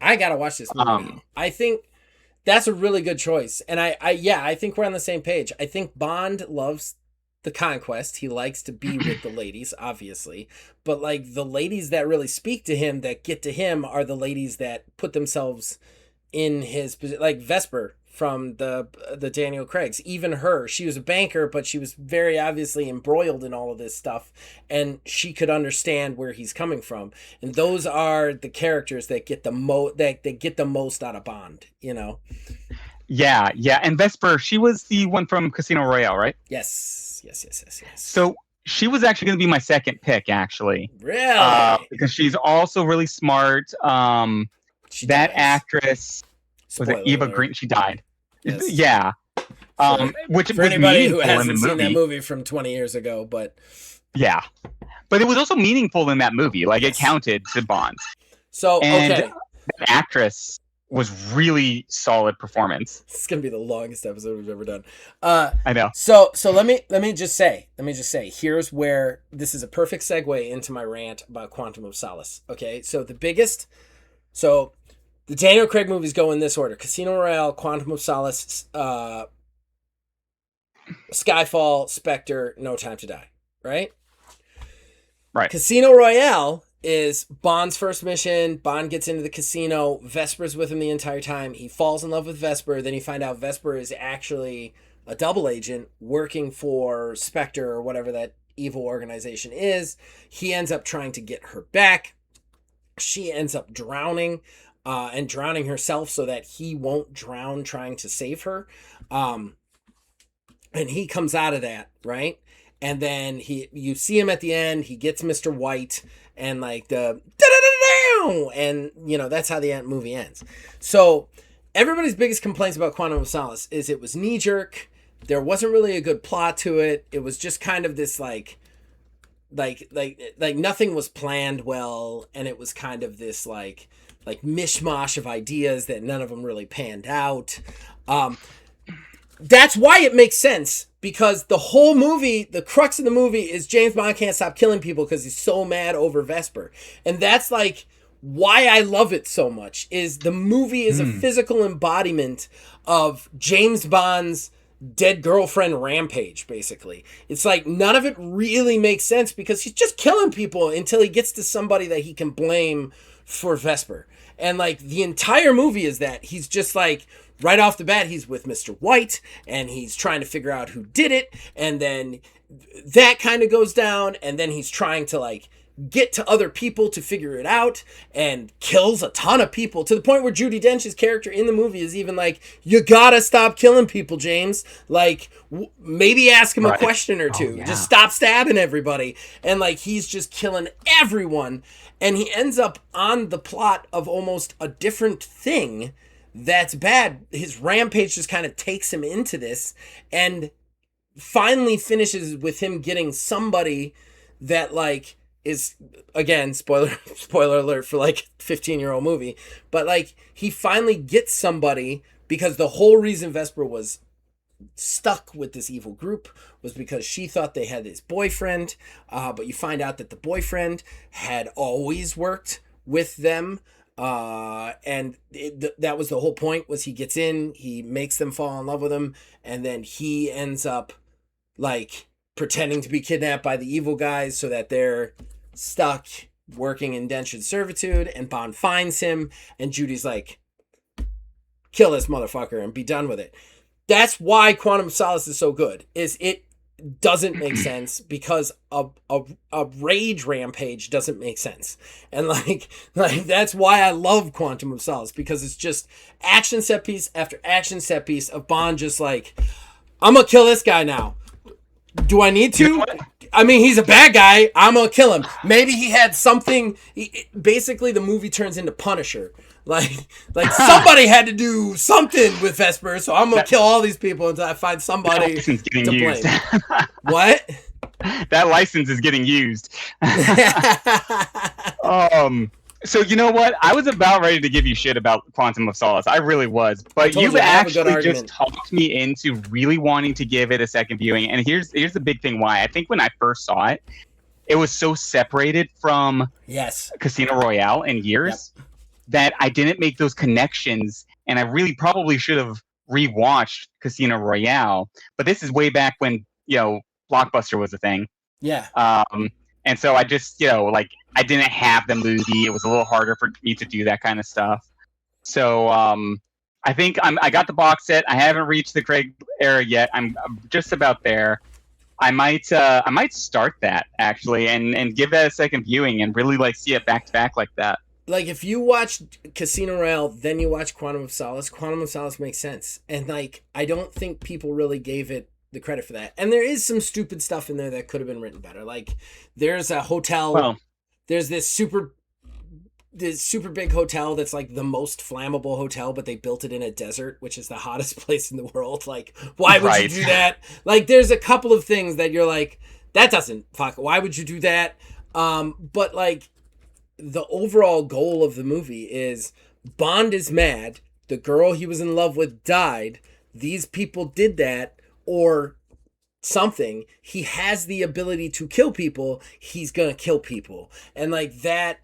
S2: I gotta watch this movie. I think that's a really good choice, and I think we're on the same page. I think Bond loves the conquest. He likes to be with the ladies, obviously, but like the ladies that really speak to him, that get to him, are the ladies that put themselves in his position. Like Vesper from the Daniel Craig's, even her, she was a banker, but she was very obviously embroiled in all of this stuff, and she could understand where he's coming from. And those are the characters that get the most out of Bond, you know.
S1: Yeah, and Vesper, she was the one from Casino Royale, right?
S2: Yes.
S1: So she was actually going to be my second pick, actually.
S2: Really?
S1: Because she's also really smart. That dies. Actress,
S2: Spoiler
S1: was it Eva
S2: alert.
S1: Green? She died.
S2: Yes.
S1: Yeah. Which
S2: for
S1: was
S2: anybody who
S1: meaningful
S2: hasn't
S1: in the
S2: seen
S1: movie.
S2: that movie from 20 years ago, but
S1: yeah, but it was also meaningful in that movie. Like it counted to Bond.
S2: So
S1: and
S2: okay,
S1: that actress was really solid performance.
S2: This is gonna be the longest episode we've ever done.
S1: I know.
S2: So let me just say, here's where this is a perfect segue into my rant about Quantum of Solace. Okay, so the Daniel Craig movies go in this order: Casino Royale, Quantum of Solace, Skyfall, Spectre, No Time to Die. Right. Casino Royale is Bond's first mission. Bond gets into the casino. Vesper's with him the entire time. He falls in love with Vesper. Then you find out Vesper is actually a double agent working for Spectre or whatever that evil organization is. He ends up trying to get her back. She ends up drowning and drowning herself so that he won't drown trying to save her. And he comes out of that, right? And then you see him at the end. He gets Mr. White, and like the and you know that's how the movie ends. So everybody's biggest complaints about Quantum of Solace is it was knee jerk. There wasn't really a good plot to it. It was just kind of this like nothing was planned well, and it was kind of this like mishmash of ideas that none of them really panned out. That's why it makes sense, because the whole movie, the crux of the movie is James Bond can't stop killing people because he's so mad over Vesper. And that's like why I love it so much, is the movie is a physical embodiment of James Bond's dead girlfriend rampage, basically. It's like none of it really makes sense because he's just killing people until he gets to somebody that he can blame for Vesper. And like the entire movie is that he's just like, right off the bat, he's with Mr. White, and he's trying to figure out who did it, and then that kind of goes down, and then he's trying to, like, get to other people to figure it out, and kills a ton of people, to the point where Judi Dench's character in the movie is even like, you gotta stop killing people, James. Like, maybe ask him a question or two. Just stop stabbing everybody. And, like, he's just killing everyone, and he ends up on the plot of almost a different thing that's bad. His rampage just kind of takes him into this, and finally finishes with him getting somebody that like is, again, spoiler alert for like 15-year-old movie, but like he finally gets somebody, because the whole reason Vesper was stuck with this evil group was because she thought they had this boyfriend, but you find out that the boyfriend had always worked with them. And that was the whole point, was he gets in, he makes them fall in love with him, and then he ends up like pretending to be kidnapped by the evil guys so that they're stuck working indentured servitude, and Bond finds him, and Judy's like, kill this motherfucker and be done with it. That's why Quantum of Solace is so good, is it doesn't make sense because a rage rampage doesn't make sense. And like that's why I love Quantum of Solace, because it's just action set piece after action set piece of Bond just like, I'm gonna kill this guy now. Do I need to? I mean, he's a bad guy. I'm gonna kill him. Maybe he had something. Basically, the movie turns into Punisher. Like somebody had to do something with Vesper, so I'm gonna kill all these people until I find somebody to blame. What?
S1: That license is getting used. So you know what? I was about ready to give you shit about Quantum of Solace. I really was. But you actually just talked me into really wanting to give it a second viewing. And here's the big thing why. I think when I first saw it, it was so separated from Casino Royale in years that I didn't make those connections. And I really probably should have rewatched Casino Royale. But this is way back when, Blockbuster was a thing.
S2: Yeah.
S1: And so I just, I didn't have the movie. It was a little harder for me to do that kind of stuff. So I think I got the box set. I haven't reached the Craig era yet. I'm just about there. I might start that actually and give that a second viewing and really see it back to back like that.
S2: Like if you watch Casino Royale, then you watch Quantum of Solace makes sense. And I don't think people really gave it the credit for that. And there is some stupid stuff in there that could have been written better. Like there's a hotel, there's this super big hotel that's the most flammable hotel, but they built it in a desert, which is the hottest place in the world. Why would you do that? There's a couple of things that you're that doesn't why would you do that? But the overall goal of the movie is Bond is mad. The girl he was in love with died. These people did that or something. He has the ability to kill people. He's going to kill people. And that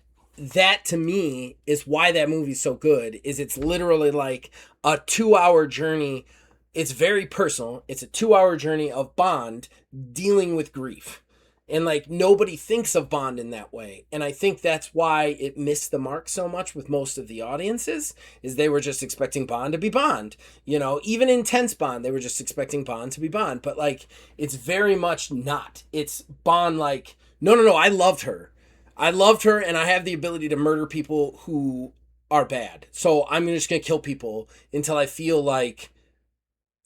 S2: to me is why that movie's so good is it's literally a 2-hour journey. It's very personal. It's a 2-hour journey of Bond dealing with grief. And nobody thinks of Bond in that way. And I think that's why it missed the mark so much with most of the audiences is they were just expecting Bond to be Bond. Even intense Bond, they were just expecting Bond to be Bond. But it's very much not. It's Bond no, I loved her. I loved her and I have the ability to murder people who are bad. So I'm just going to kill people until I feel like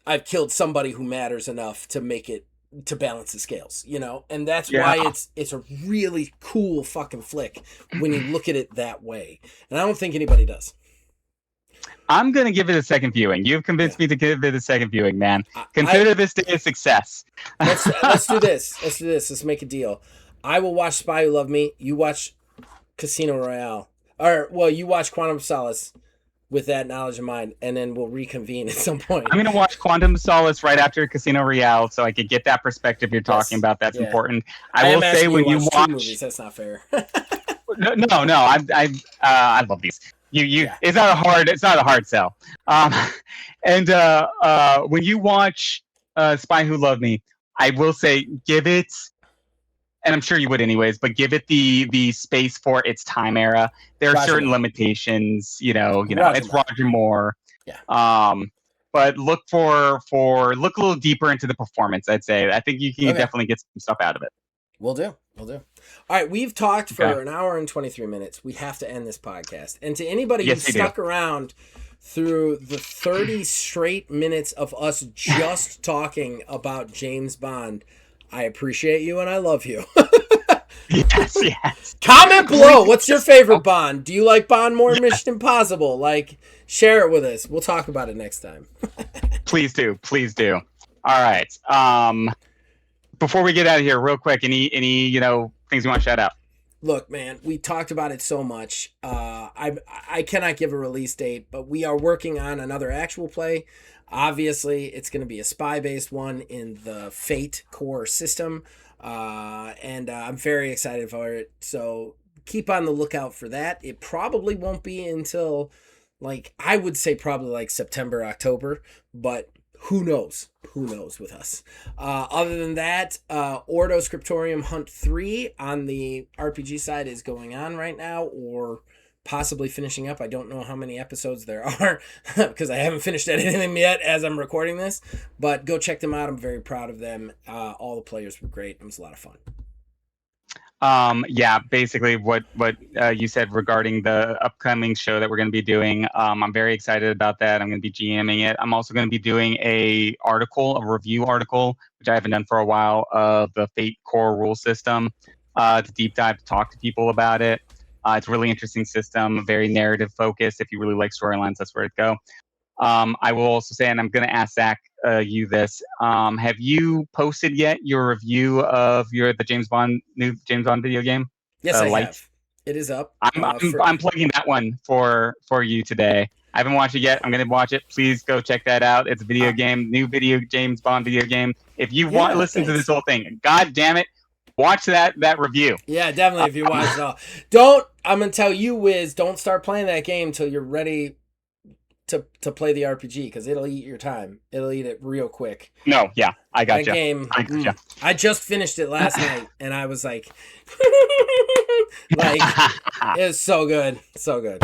S2: I've killed somebody who matters enough to make it to balance the scales, and that's why it's a really cool fucking flick when you look at it that way. And I don't think anybody does.
S1: I'm gonna give it a second viewing. You've convinced me to give it a second viewing, man. Consider this day a success.
S2: Let's do this. Let's make a deal. I will watch Spy Who Loved Me. You watch Casino Royale, you watch Quantum of Solace. With that knowledge in mind, and then we'll reconvene at some point. I'm
S1: going to watch Quantum of Solace right after Casino Royale so I could get that perspective you're talking about. That's important. I will say when you watch 2
S2: movies, that's not fair.
S1: No, I love these. It's not a hard sell. And when you watch Spy Who Loved Me, I will say give it, and I'm sure you would anyways, but give it the space for its time era. There are certain limitations, it's Roger Moore.
S2: Yeah.
S1: But look a little deeper into the performance, I'd say. I think you can definitely get some stuff out of it.
S2: Will do. All right, we've talked for an hour and 23 minutes. We have to end this podcast. And to anybody who stuck around through the 30 straight minutes of us just talking about James Bond, I appreciate you and I love you.
S1: Yes.
S2: Comment below. What's your favorite Bond? Do you like Bond more than Mission Impossible? Share it with us. We'll talk about it next time.
S1: Please do. All right. Before we get out of here, real quick, any things you want to shout out?
S2: Look, man, we talked about it so much. I cannot give a release date, but we are working on another actual play. Obviously, it's going to be a spy-based one in the Fate core system, and I'm very excited for it. So keep on the lookout for that. It probably won't be until, I would say probably September, October, but who knows? Who knows with us? Other than that, Ordo Scriptorium Hunt 3 on the RPG side is going on right now, or possibly finishing up. I don't know how many episodes there are because I haven't finished editing them yet as I'm recording this, but go check them out. I'm very proud of them. All the players were great. It was a lot of fun.
S1: Yeah, basically what you said regarding the upcoming show that we're going to be doing. I'm very excited about that. I'm going to be GMing it. I'm also going to be doing a review article, which I haven't done for a while, of the Fate core rule system. To deep dive, to talk to people about it. It's a really interesting system, very narrative focused. If you really like storylines, that's where to go. I will also say, and I'm going to ask Zach you this: have you posted yet your review of the new James Bond video game?
S2: Yes, I
S1: Light.
S2: have. It is up.
S1: I'm plugging that one for you today. I haven't watched it yet. I'm going to watch it. Please go check that out. It's a video game, new James Bond video game. If you want to listen to this whole thing, God damn it, watch that review.
S2: Yeah, definitely. If you watch it all, I'm gonna tell you, Wiz, don't start playing that game till you're ready to play the RPG, because it'll eat your time. It'll eat it real quick.
S1: No, yeah, I got
S2: that
S1: you.
S2: game. I just finished it last night, and I was like, it was so good, so good.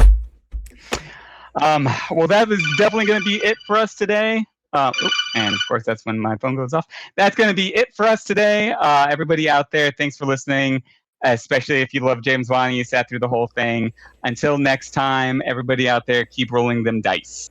S1: Well, that is definitely going to be it for us today. And of course, that's when my phone goes off. That's going to be it for us today. Everybody out there, thanks for listening, especially if you love James Bond and you sat through the whole thing. Until next time, everybody out there, keep rolling them dice.